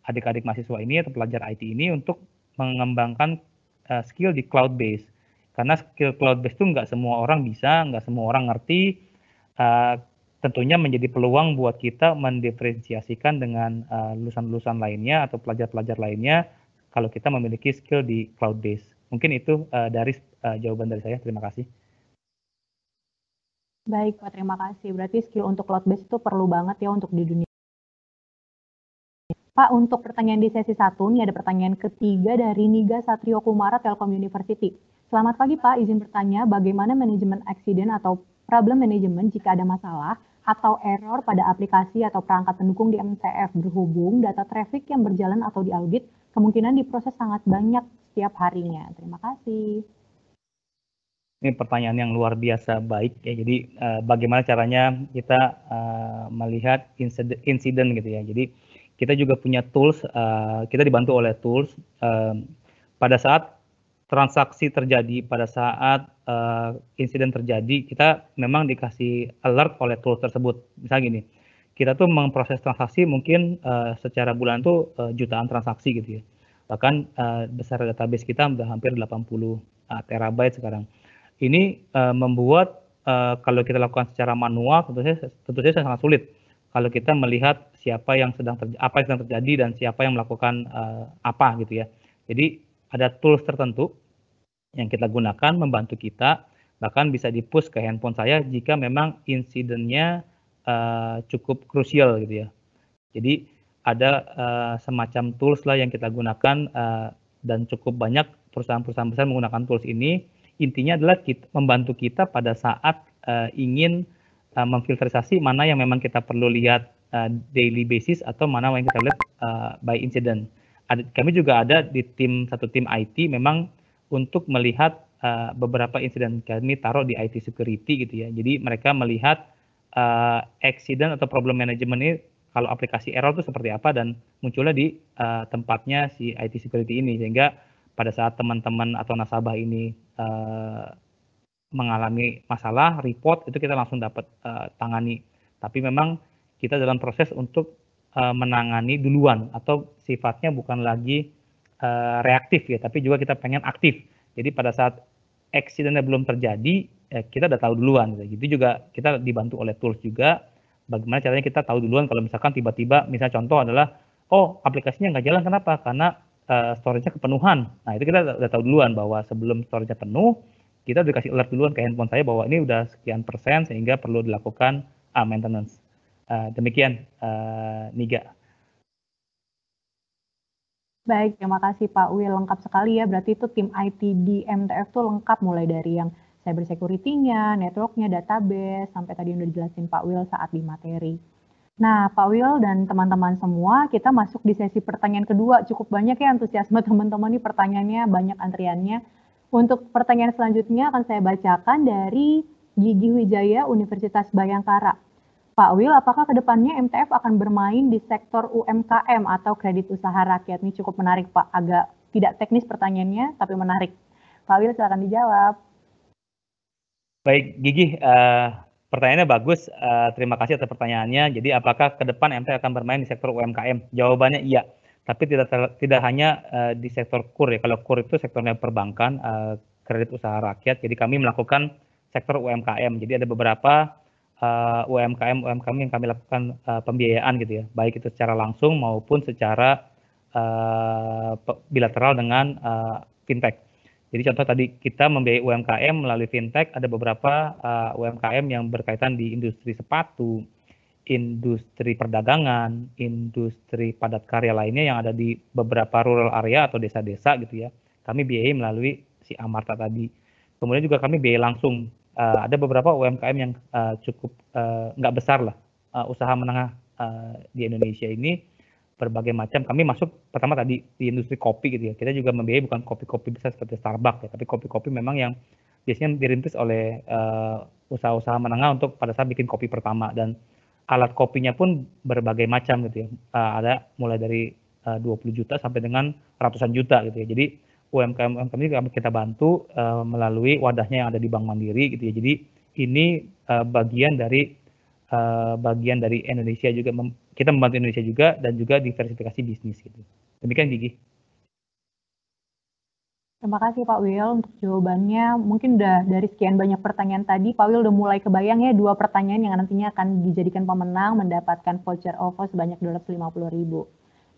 adik-adik mahasiswa ini atau pelajar IT ini untuk mengembangkan skill di cloud base. Karena skill cloud base itu nggak semua orang bisa, nggak semua orang ngerti. Tentunya menjadi peluang buat kita mendiferensiasikan dengan lulusan-lulusan lainnya atau pelajar-pelajar lainnya kalau kita memiliki skill di cloud base. Mungkin itu dari jawaban dari saya. Terima kasih. Baik, Pak. Terima kasih. Berarti skill untuk cloud base itu perlu banget ya untuk di dunia. Pak, untuk pertanyaan di sesi 1, ini ada pertanyaan ketiga dari Niga Satrio Kumara Telkom University. Selamat pagi Pak, izin bertanya bagaimana manajemen accident atau problem management jika ada masalah atau error pada aplikasi atau perangkat pendukung di MTF berhubung data traffic yang berjalan atau diaudit kemungkinan diproses sangat banyak setiap harinya. Terima kasih. Ini pertanyaan yang luar biasa baik ya. Jadi bagaimana caranya kita melihat insiden gitu ya. Jadi kita juga punya tools, kita dibantu oleh tools pada saat transaksi terjadi, pada saat insiden terjadi, kita memang dikasih alert oleh tools tersebut. Misalnya gini, kita tuh memproses transaksi mungkin secara bulan tuh jutaan transaksi gitu ya. Bahkan besar database kita udah hampir 80 terabyte sekarang. Ini membuat kalau kita lakukan secara manual tentu saja sangat sulit. Kalau kita melihat siapa yang apa yang sedang terjadi dan siapa yang melakukan apa gitu ya. Jadi ada tools tertentu yang kita gunakan membantu kita, bahkan bisa di-push ke handphone saya jika memang insidennya cukup krusial gitu ya. Jadi ada semacam tools lah yang kita gunakan dan cukup banyak perusahaan-perusahaan besar menggunakan tools ini. Intinya adalah membantu kita pada saat ingin memfilterisasi mana yang memang kita perlu lihat daily basis atau mana yang kita lihat by incident. Kami juga ada di satu tim IT memang untuk melihat beberapa insiden. Kami taruh di IT security gitu ya. Jadi mereka melihat accident atau problem management ini kalau aplikasi error itu seperti apa dan munculnya di tempatnya si IT security ini, sehingga pada saat teman-teman atau nasabah ini mengalami masalah, report, itu kita langsung dapat tangani. Tapi memang kita dalam proses untuk menangani duluan, atau sifatnya bukan lagi reaktif ya, tapi juga kita pengen aktif. Jadi pada saat accident-nya belum terjadi, kita udah tahu duluan. Gitu juga kita dibantu oleh tools juga, bagaimana caranya kita tahu duluan kalau misalkan tiba-tiba, misalnya contoh adalah, oh aplikasinya nggak jalan, kenapa? Karena storage-nya kepenuhan. Nah itu kita udah tahu duluan bahwa sebelum storage-nya penuh, kita udah kasih alert duluan ke handphone saya bahwa ini udah sekian persen sehingga perlu dilakukan maintenance. Demikian, Niga. Baik, terima kasih Pak Wil. Lengkap sekali ya, berarti itu tim IT di MTF tuh lengkap mulai dari yang cyber security-nya, network-nya, database, sampai tadi yang udah dijelasin Pak Will saat di materi. Nah, Pak Will dan teman-teman semua, kita masuk di sesi pertanyaan kedua. Cukup banyak ya antusiasme teman-teman nih, pertanyaannya banyak antriannya. Untuk pertanyaan selanjutnya akan saya bacakan dari Gigi Wijaya, Universitas Bayangkara. Pak Will, apakah kedepannya MTF akan bermain di sektor UMKM atau kredit usaha rakyat? Ini cukup menarik, Pak. Agak tidak teknis pertanyaannya, tapi menarik. Pak Will, silakan dijawab. Baik, Gigi, pertanyaannya bagus. Terima kasih atas pertanyaannya. Jadi, apakah ke depan MTF akan bermain di sektor UMKM? Jawabannya iya, tapi tidak hanya di sektor KUR ya. Kalau KUR itu sektornya perbankan, kredit usaha rakyat. Jadi kami melakukan sektor UMKM. Jadi ada beberapa UMKM yang kami lakukan pembiayaan gitu ya, baik itu secara langsung maupun secara bilateral dengan fintech. Jadi contoh tadi kita membiayai UMKM melalui fintech, ada beberapa UMKM yang berkaitan di industri sepatu, industri perdagangan, industri padat karya lainnya yang ada di beberapa rural area atau desa-desa gitu ya. Kami biayai melalui si Amarta tadi. Kemudian juga kami biayai langsung. Ada beberapa UMKM yang cukup nggak besar lah, usaha menengah di Indonesia ini berbagai macam. Kami masuk pertama tadi di industri kopi gitu ya. Kita juga membiayai bukan kopi-kopi besar seperti Starbucks ya, tapi kopi-kopi memang yang biasanya dirintis oleh usaha-usaha menengah untuk pada saat bikin kopi pertama, dan alat kopinya pun berbagai macam gitu ya. Ada mulai dari 20 juta sampai dengan ratusan juta gitu ya. Jadi UMKM ini kita bantu melalui wadahnya yang ada di Bank Mandiri gitu ya. Jadi ini bagian dari Indonesia juga, kita membantu Indonesia juga dan juga diversifikasi bisnis gitu. Demikian Gigi. Terima kasih Pak Will untuk jawabannya. Mungkin udah dari sekian banyak pertanyaan tadi, Pak Will udah mulai kebayang ya 2 pertanyaan yang nantinya akan dijadikan pemenang mendapatkan voucher OVO sebanyak 250.000.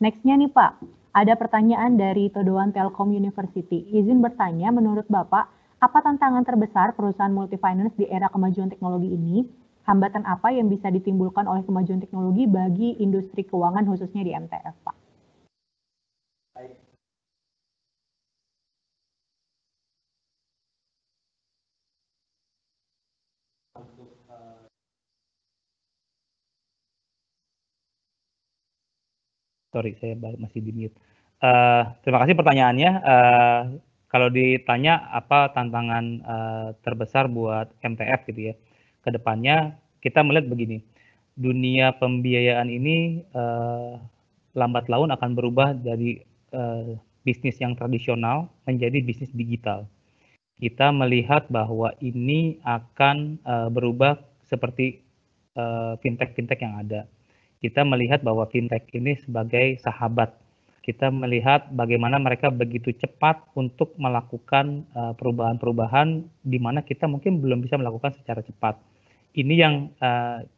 Nextnya nih Pak, ada pertanyaan dari Todoan Telkom University. Izin bertanya, menurut Bapak, apa tantangan terbesar perusahaan multifinance di era kemajuan teknologi ini? Hambatan apa yang bisa ditimbulkan oleh kemajuan teknologi bagi industri keuangan khususnya di MTF, Pak? Sorry, saya masih di mute. Terima kasih pertanyaannya. Kalau ditanya apa tantangan terbesar buat MTF gitu ya, ke depannya kita melihat begini, dunia pembiayaan ini lambat laun akan berubah dari bisnis yang tradisional menjadi bisnis digital. Kita melihat bahwa ini akan berubah seperti fintech-fintech yang ada. Kita melihat bahwa fintech ini sebagai sahabat. Kita melihat bagaimana mereka begitu cepat untuk melakukan perubahan-perubahan di mana kita mungkin belum bisa melakukan secara cepat. Ini yang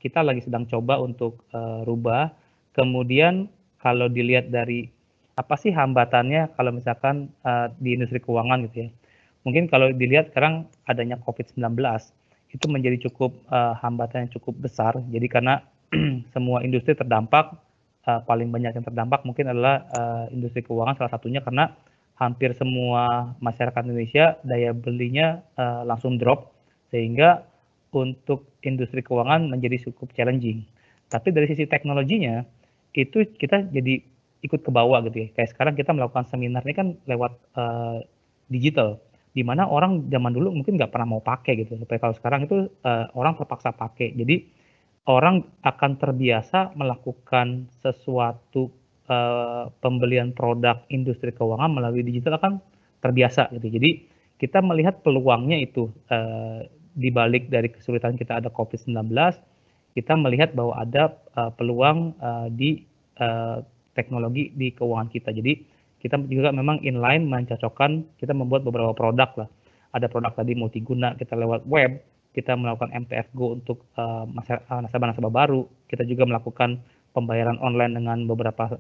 kita lagi sedang coba untuk rubah. Kemudian kalau dilihat dari apa sih hambatannya kalau misalkan di industri keuangan gitu ya. Mungkin kalau dilihat sekarang adanya COVID-19 itu menjadi cukup hambatan yang cukup besar. Jadi karena semua industri terdampak, paling banyak yang terdampak mungkin adalah industri keuangan salah satunya, karena hampir semua masyarakat Indonesia daya belinya langsung drop, sehingga untuk industri keuangan menjadi cukup challenging. Tapi dari sisi teknologinya itu kita jadi ikut ke bawah gitu ya. Kayak sekarang kita melakukan seminar ini kan lewat digital, di mana orang zaman dulu mungkin nggak pernah mau pakai gitu. Tapi kalau sekarang itu orang terpaksa pakai. Jadi orang akan terbiasa melakukan sesuatu pembelian produk industri keuangan melalui digital akan terbiasa gitu. Jadi kita melihat peluangnya itu di balik dari kesulitan kita ada COVID-19, kita melihat bahwa ada peluang di teknologi di keuangan kita. Jadi kita juga memang inline mencocokkan, kita membuat beberapa produk lah. Ada produk tadi multiguna, kita lewat web, kita melakukan MTF Go untuk nasabah-nasabah baru. Kita juga melakukan pembayaran online dengan beberapa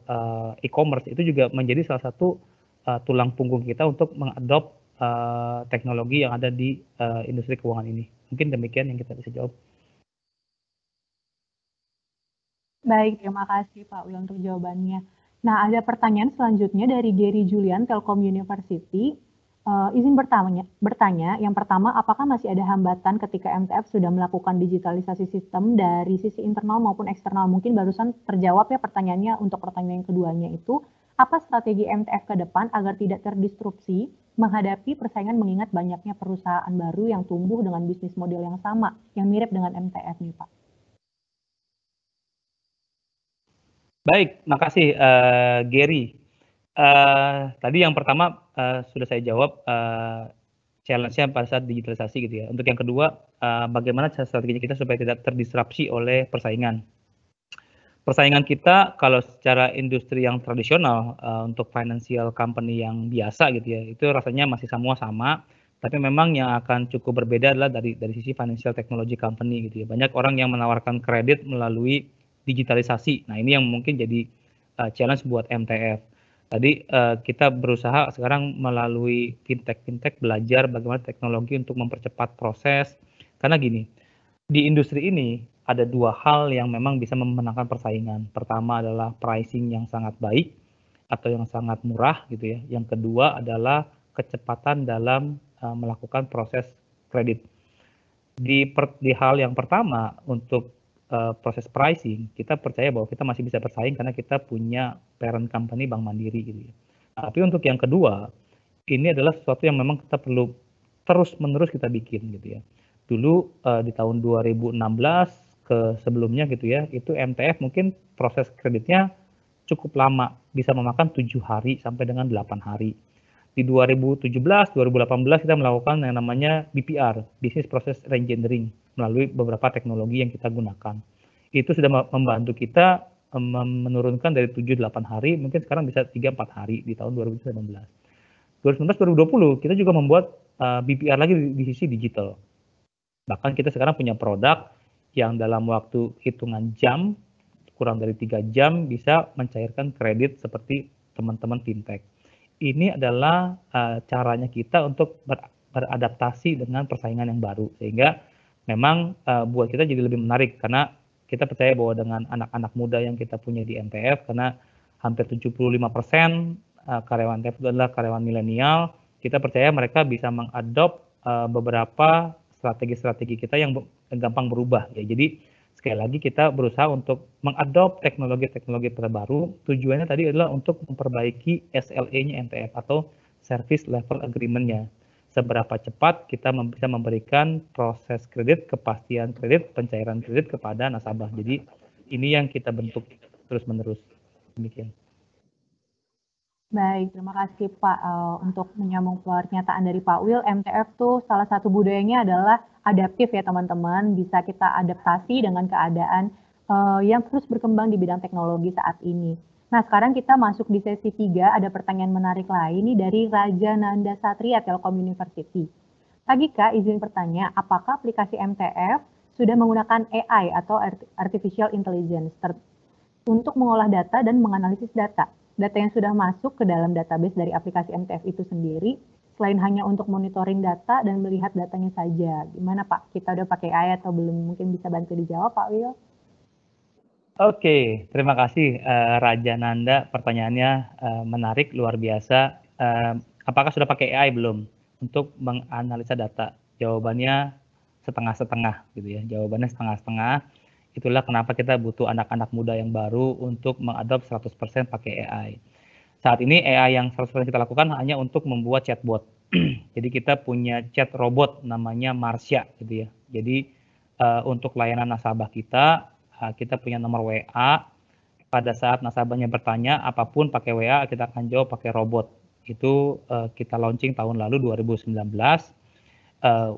e-commerce. Itu juga menjadi salah satu tulang punggung kita untuk mengadop teknologi yang ada di industri keuangan ini. Mungkin demikian yang kita bisa jawab. Baik, terima kasih Pak Will untuk jawabannya. Nah, ada pertanyaan selanjutnya dari Gary Julian, Telkom University. Izin bertanya, yang pertama, apakah masih ada hambatan ketika MTF sudah melakukan digitalisasi sistem dari sisi internal maupun eksternal? Mungkin barusan terjawab ya pertanyaannya. Untuk pertanyaan yang keduanya itu, apa strategi MTF ke depan agar tidak terdisrupsi menghadapi persaingan mengingat banyaknya perusahaan baru yang tumbuh dengan bisnis model yang sama, yang mirip dengan MTF nih Pak? Baik, makasih Gary. Tadi yang pertama sudah saya jawab, challenge-nya pada saat digitalisasi gitu ya. Untuk yang kedua, bagaimana strategi kita supaya tidak terdisrupsi oleh persaingan. Persaingan kita kalau secara industri yang tradisional, untuk financial company yang biasa gitu ya, itu rasanya masih semua sama, tapi memang yang akan cukup berbeda adalah dari sisi financial technology company gitu ya. Banyak orang yang menawarkan kredit melalui digitalisasi. Nah, ini yang mungkin jadi challenge buat MTF. Tadi kita berusaha sekarang melalui fintech belajar bagaimana teknologi untuk mempercepat proses. Karena gini, di industri ini ada dua hal yang memang bisa memenangkan persaingan. Pertama adalah pricing yang sangat baik atau yang sangat murah gitu ya. Yang kedua adalah kecepatan dalam melakukan proses kredit. Di hal yang pertama untuk proses pricing, kita percaya bahwa kita masih bisa bersaing karena kita punya parent company Bank Mandiri gitu ya. Tapi untuk yang kedua, ini adalah sesuatu yang memang kita perlu terus-menerus kita bikin gitu ya. Dulu di tahun 2016 ke sebelumnya gitu ya, itu MTF mungkin proses kreditnya cukup lama, bisa memakan 7 hari sampai dengan 8 hari. Di 2017, 2018 kita melakukan yang namanya BPR, Business Process Reengineering, melalui beberapa teknologi yang kita gunakan. Itu sudah membantu kita menurunkan dari 7-8 hari, mungkin sekarang bisa 3-4 hari di tahun 2019. 2019-2020 kita juga membuat BPR lagi di sisi digital. Bahkan kita sekarang punya produk yang dalam waktu hitungan jam, kurang dari 3 jam bisa mencairkan kredit seperti teman-teman fintech. Ini adalah caranya kita untuk beradaptasi dengan persaingan yang baru, sehingga memang buat kita jadi lebih menarik karena kita percaya bahwa dengan anak-anak muda yang kita punya di MTF, karena hampir 75% karyawan MTF itu adalah karyawan milenial, kita percaya mereka bisa mengadop beberapa strategi-strategi kita yang gampang berubah ya. Jadi sekali lagi kita berusaha untuk mengadop teknologi-teknologi terbaru. Tujuannya tadi adalah untuk memperbaiki SLA-nya MTF atau Service Level Agreement-nya. Seberapa cepat kita bisa memberikan proses kredit, kepastian kredit, pencairan kredit kepada nasabah. Jadi ini yang kita bentuk terus-menerus. Demikian. Baik, terima kasih Pak. Untuk menyambung pernyataan dari Pak Will, MTF tuh salah satu budayanya adalah adaptif ya teman-teman. Bisa kita adaptasi dengan keadaan yang terus berkembang di bidang teknologi saat ini. Nah, sekarang kita masuk di sesi 3, ada pertanyaan menarik lain nih dari Raja Nanda Satria Telkom University. Pak Gika, izin bertanya, apakah aplikasi MTF sudah menggunakan AI atau Artificial Intelligence untuk mengolah data dan menganalisis data? Data yang sudah masuk ke dalam database dari aplikasi MTF itu sendiri, selain hanya untuk monitoring data dan melihat datanya saja. Gimana Pak? Kita udah pakai AI atau belum? Mungkin bisa bantu dijawab Pak Will? Oke, terima kasih Raja Nanda. Pertanyaannya menarik, luar biasa. Apakah sudah pakai AI belum untuk menganalisa data? Jawabannya setengah-setengah gitu ya. Jawabannya setengah-setengah. Itulah kenapa kita butuh anak-anak muda yang baru untuk mengadop 100% pakai AI. Saat ini AI yang 100% kita lakukan hanya untuk membuat chatbot. Jadi kita punya chat robot namanya Marsha gitu ya. Jadi untuk layanan nasabah kita punya nomor WA. Pada saat nasabahnya bertanya apapun pakai WA, kita akan jawab pakai robot. Itu kita launching tahun lalu 2019.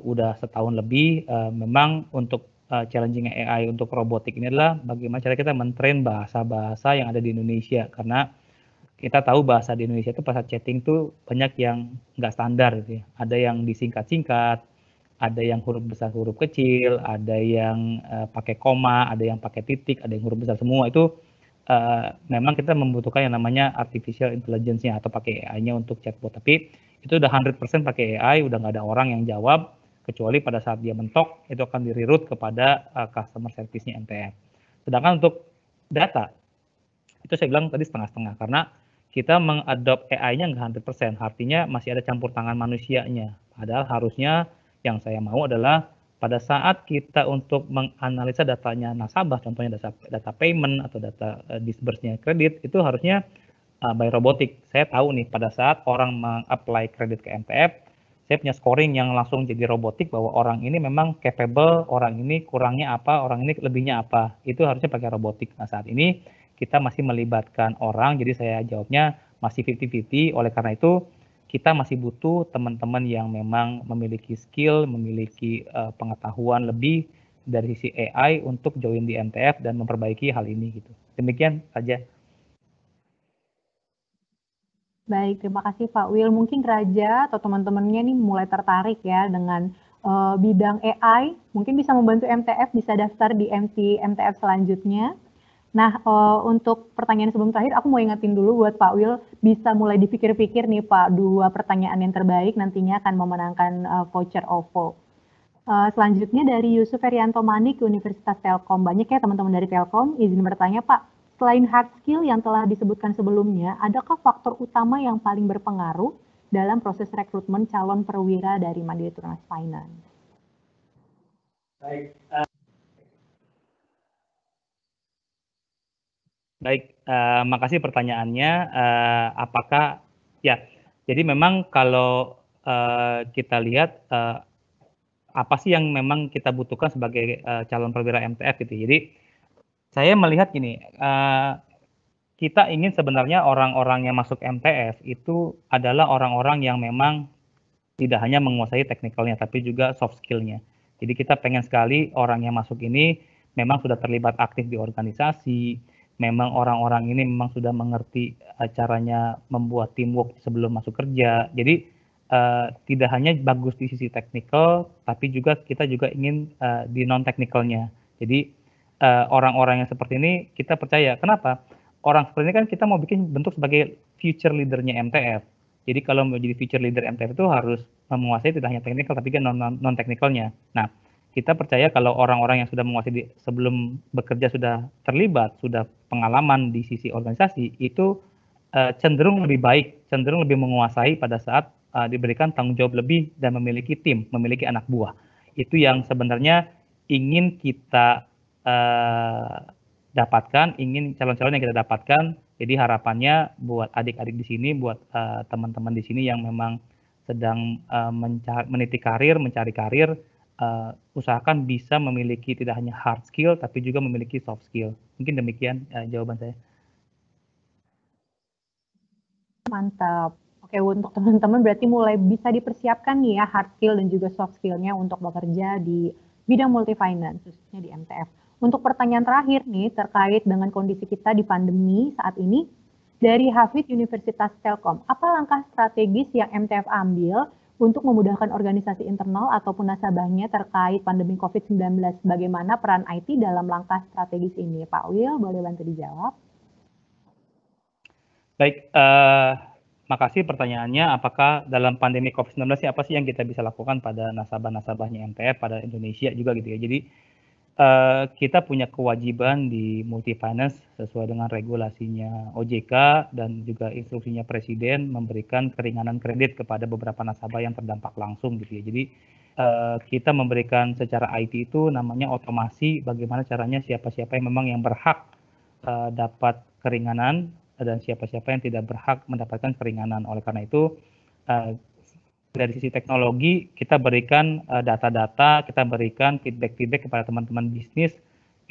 Udah setahun lebih. Memang untuk challenging AI untuk robotik ini adalah bagaimana cara kita mentrain bahasa-bahasa yang ada di Indonesia, karena kita tahu bahasa di Indonesia itu pas chatting tuh banyak yang nggak standar gitu ya. Ada yang disingkat-singkat, ada yang huruf besar huruf kecil, ada yang pakai koma, ada yang pakai titik, ada yang huruf besar semua. Itu memang kita membutuhkan yang namanya artificial intelligence-nya atau pakai AI-nya untuk chatbot. Tapi itu udah 100% pakai AI, udah nggak ada orang yang jawab, kecuali pada saat dia mentok, itu akan di-reroute kepada customer service-nya MTF. Sedangkan untuk data, itu saya bilang tadi setengah-setengah, karena kita mengadop AI-nya nggak 100%, artinya masih ada campur tangan manusianya. Padahal harusnya yang saya mau adalah pada saat kita untuk menganalisa datanya nasabah, contohnya data payment atau data disburse-nya kredit, itu harusnya by robotik. Saya tahu nih pada saat orang meng-apply kredit ke MTF, saya punya scoring yang langsung jadi robotik bahwa orang ini memang capable, orang ini kurangnya apa, orang ini lebihnya apa. Itu harusnya pakai robotik. Nah, saat ini kita masih melibatkan orang, jadi saya jawabnya masih 50-50. Oleh karena itu, kita masih butuh teman-teman yang memang memiliki skill, memiliki pengetahuan lebih dari sisi AI untuk join di MTF dan memperbaiki hal ini gitu. Demikian saja. Baik, terima kasih Pak Will. Mungkin Raja atau teman-temannya nih mulai tertarik ya dengan bidang AI. Mungkin bisa membantu MTF, bisa daftar di MTF selanjutnya. Nah, untuk pertanyaan sebelum terakhir, aku mau ingetin dulu buat Pak Will, bisa mulai dipikir-pikir nih Pak, 2 pertanyaan yang terbaik nantinya akan memenangkan voucher OVO. Selanjutnya dari Yusuf Herianto Manik, Universitas Telkom. Banyak ya teman-teman dari Telkom, izin bertanya Pak, selain hard skill yang telah disebutkan sebelumnya, adakah faktor utama yang paling berpengaruh dalam proses rekrutmen calon perwira dari Mandiri Tunas Finance? Baik, makasih pertanyaannya. Apakah ya? Jadi memang kalau kita lihat apa sih yang memang kita butuhkan sebagai calon perwira MTF gitu. Jadi saya melihat gini, kita ingin sebenarnya orang-orang yang masuk MTF itu adalah orang-orang yang memang tidak hanya menguasai teknikalnya, tapi juga soft skill-nya. Jadi kita pengen sekali orang yang masuk ini memang sudah terlibat aktif di organisasi, memang orang-orang ini memang sudah mengerti caranya membuat teamwork sebelum masuk kerja. Jadi tidak hanya bagus di sisi teknikal, tapi juga kita juga ingin di non-teknikalnya. Jadi orang-orang yang seperti ini kita percaya. Kenapa? Orang seperti ini kan kita mau bikin bentuk sebagai future leader-nya MTF. Jadi kalau mau jadi future leader MTF itu harus menguasai tidak hanya teknikal tapi juga non-teknikalnya. Nah, kita percaya kalau orang-orang yang sudah menguasai sebelum bekerja sudah terlibat, sudah pengalaman di sisi organisasi, itu cenderung lebih baik, cenderung lebih menguasai pada saat diberikan tanggung jawab lebih dan memiliki tim, memiliki anak buah. Itu yang sebenarnya ingin kita dapatkan, ingin calon-calon yang kita dapatkan. Jadi harapannya buat adik-adik di sini, buat teman-teman di sini yang memang sedang meniti karir, mencari karir, usahakan bisa memiliki tidak hanya hard skill, tapi juga memiliki soft skill. Mungkin demikian jawaban saya. Mantap. Oke, untuk teman-teman berarti mulai bisa dipersiapkan nih ya hard skill dan juga soft skill-nya untuk bekerja di bidang multi finance, khususnya di MTF. Untuk pertanyaan terakhir nih terkait dengan kondisi kita di pandemi saat ini, dari Hafid Universitas Telkom, apa langkah strategis yang MTF ambil untuk memudahkan organisasi internal ataupun nasabahnya terkait pandemi COVID-19? Bagaimana peran IT dalam langkah strategis ini? Pak Will, boleh bantu dijawab? Baik, makasih pertanyaannya. Apakah dalam pandemi COVID-19 apa sih yang kita bisa lakukan pada nasabah-nasabahnya MTF, pada Indonesia juga gitu ya. Jadi kita punya kewajiban di multi finance sesuai dengan regulasinya OJK dan juga instruksinya Presiden memberikan keringanan kredit kepada beberapa nasabah yang terdampak langsung gitu ya. Jadi kita memberikan secara IT itu namanya otomasi, bagaimana caranya siapa-siapa yang memang yang berhak dapat keringanan dan siapa-siapa yang tidak berhak mendapatkan keringanan. Oleh karena itu dari sisi teknologi, kita berikan data-data, kita berikan feedback-feedback kepada teman-teman bisnis.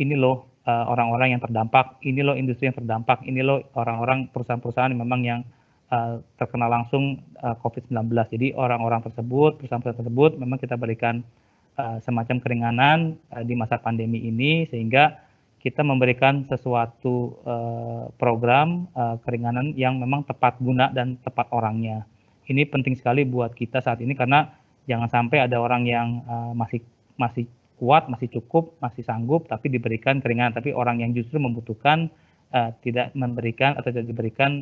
Ini loh orang-orang yang terdampak, ini loh industri yang terdampak, ini loh orang-orang perusahaan-perusahaan yang memang yang terkena langsung COVID-19. Jadi orang-orang tersebut, perusahaan-perusahaan tersebut memang kita berikan semacam keringanan di masa pandemi ini, sehingga kita memberikan sesuatu program keringanan yang memang tepat guna dan tepat orangnya. Ini penting sekali buat kita saat ini karena jangan sampai ada orang yang masih kuat, masih cukup, masih sanggup, tapi diberikan keringanan. Tapi orang yang justru membutuhkan tidak memberikan atau tidak diberikan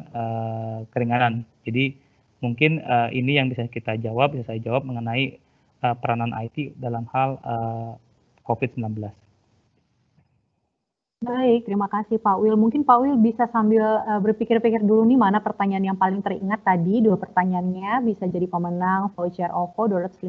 keringanan. Jadi mungkin ini yang bisa saya jawab mengenai peranan IT dalam hal COVID-19. Baik, terima kasih Pak Wil. Mungkin Pak Wil bisa sambil berpikir-pikir dulu nih mana pertanyaan yang paling teringat tadi. 2 pertanyaannya bisa jadi pemenang voucher OVO 250.000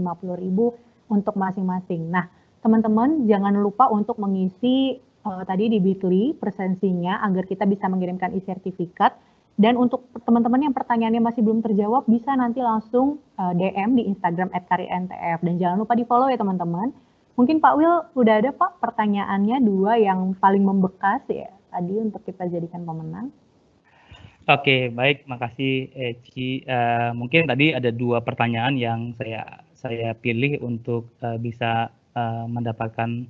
untuk masing-masing. Nah, teman-teman jangan lupa untuk mengisi tadi di Bitly presensinya agar kita bisa mengirimkan e-sertifikat. Dan untuk teman-teman yang pertanyaannya masih belum terjawab, bisa nanti langsung DM di Instagram @karirmtf. Dan jangan lupa di-follow ya teman-teman. Mungkin Pak Wil udah ada Pak pertanyaannya 2 yang paling membekas ya tadi untuk kita jadikan pemenang. Oke, baik, makasih Ci. Mungkin tadi ada 2 pertanyaan yang saya pilih untuk bisa mendapatkan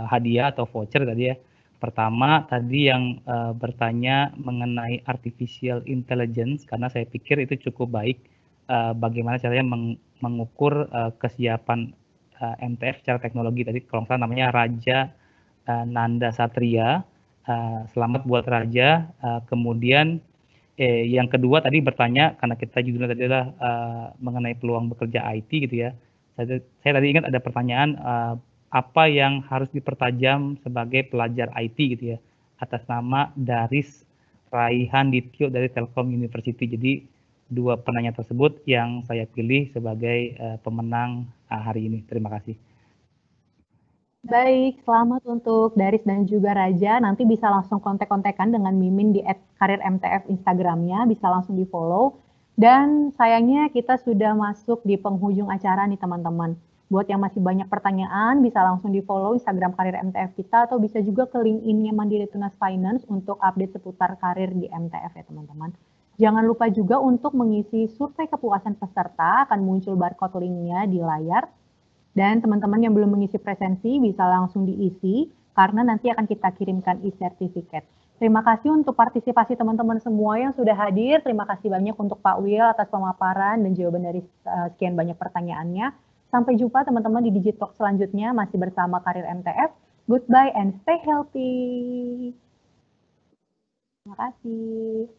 hadiah atau voucher tadi ya. Pertama tadi yang bertanya mengenai artificial intelligence, karena saya pikir itu cukup baik bagaimana caranya mengukur kesiapan MTF secara teknologi. Tadi kalau nggak salah namanya Raja Nanda Satria. Selamat buat Raja. Kemudian yang kedua tadi bertanya, karena kita judulnya tadi adalah mengenai peluang bekerja IT gitu ya. Saya tadi ingat ada pertanyaan apa yang harus dipertajam sebagai pelajar IT gitu ya, atas nama Daris Raihan Dityo dari Telkom University. Jadi 2 penanya tersebut yang saya pilih sebagai pemenang hari ini. Terima kasih. Baik, selamat untuk Daris dan juga Raja. Nanti bisa langsung kontak-kontakan dengan Mimin di @karirmtf Instagramnya, bisa langsung di follow. Dan sayangnya kita sudah masuk di penghujung acara nih teman-teman. Buat yang masih banyak pertanyaan, bisa langsung di follow Instagram Karir MTF kita, atau bisa juga ke LinkedIn-nya Mandiri Tunas Finance untuk update seputar karir di MTF ya teman-teman. Jangan lupa juga untuk mengisi survei kepuasan peserta, akan muncul barcode link-nya di layar. Dan teman-teman yang belum mengisi presensi bisa langsung diisi, karena nanti akan kita kirimkan e-sertifikat. Terima kasih untuk partisipasi teman-teman semua yang sudah hadir. Terima kasih banyak untuk Pak Wil atas pemaparan dan jawaban dari sekian banyak pertanyaannya. Sampai jumpa teman-teman di Digitalk selanjutnya, masih bersama Karir MTF. Goodbye and stay healthy. Terima kasih.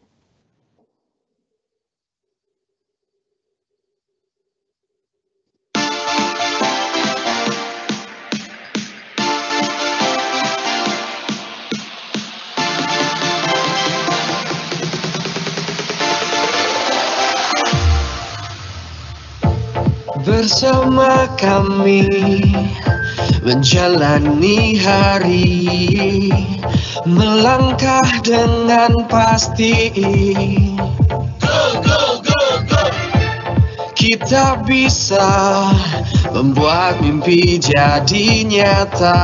Bersama kami menjalani hari, melangkah dengan pasti. Go, go, go, go. Kita bisa membuat mimpi jadi nyata.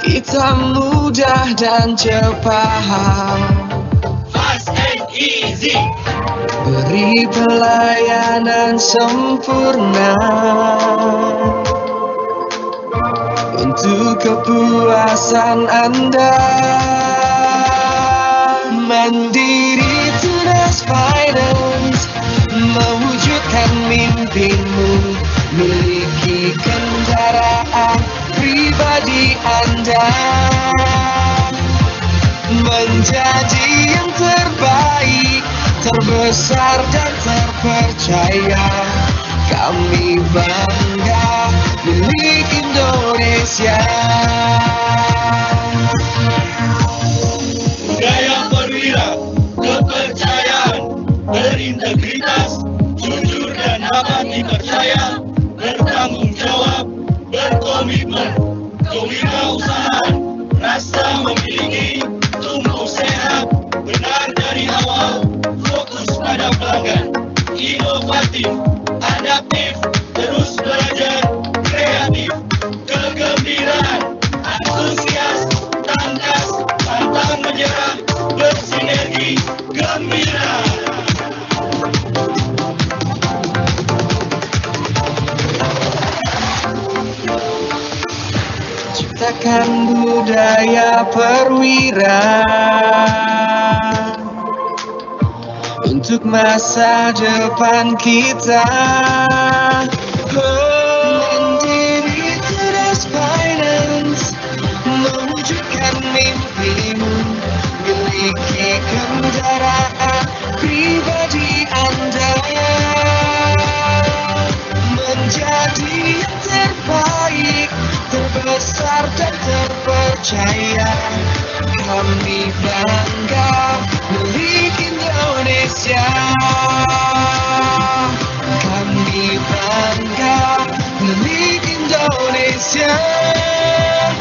Kita mudah dan cepat. Fast and easy. Beri pelayanan sempurna untuk kepuasan Anda. Mandiri Tunas Finance mewujudkan mimpimu, miliki kendaraan pribadi Anda, menjadi yang terbaik, terbesar dan terpercaya. Kami bangga milik Indonesia. Budaya perwira, kepercayaan, berintegritas, jujur dan dapat dipercaya, bertanggung jawab, berkomitmen, kewirausahaan, rasa memiliki, tumbuh sehat, benar dari awal, fokus pada pelanggan, inovatif, adaptif, terus belajar, kreatif, kegembiraan, antusias, tangkas, pantang menyerah, bersinergi, gembira. Ciptakan budaya perwira untuk masa depan kita. Mandiri Tunas Finance mewujudkan mimpimu, miliki kendaraan pribadi Anda, menjadi yang terbaik, terbesar dan terpercaya. percaya. Kami bangga milik Indonesia. Kami bangga milik Indonesia.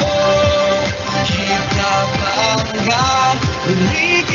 Oh, kita bangga milik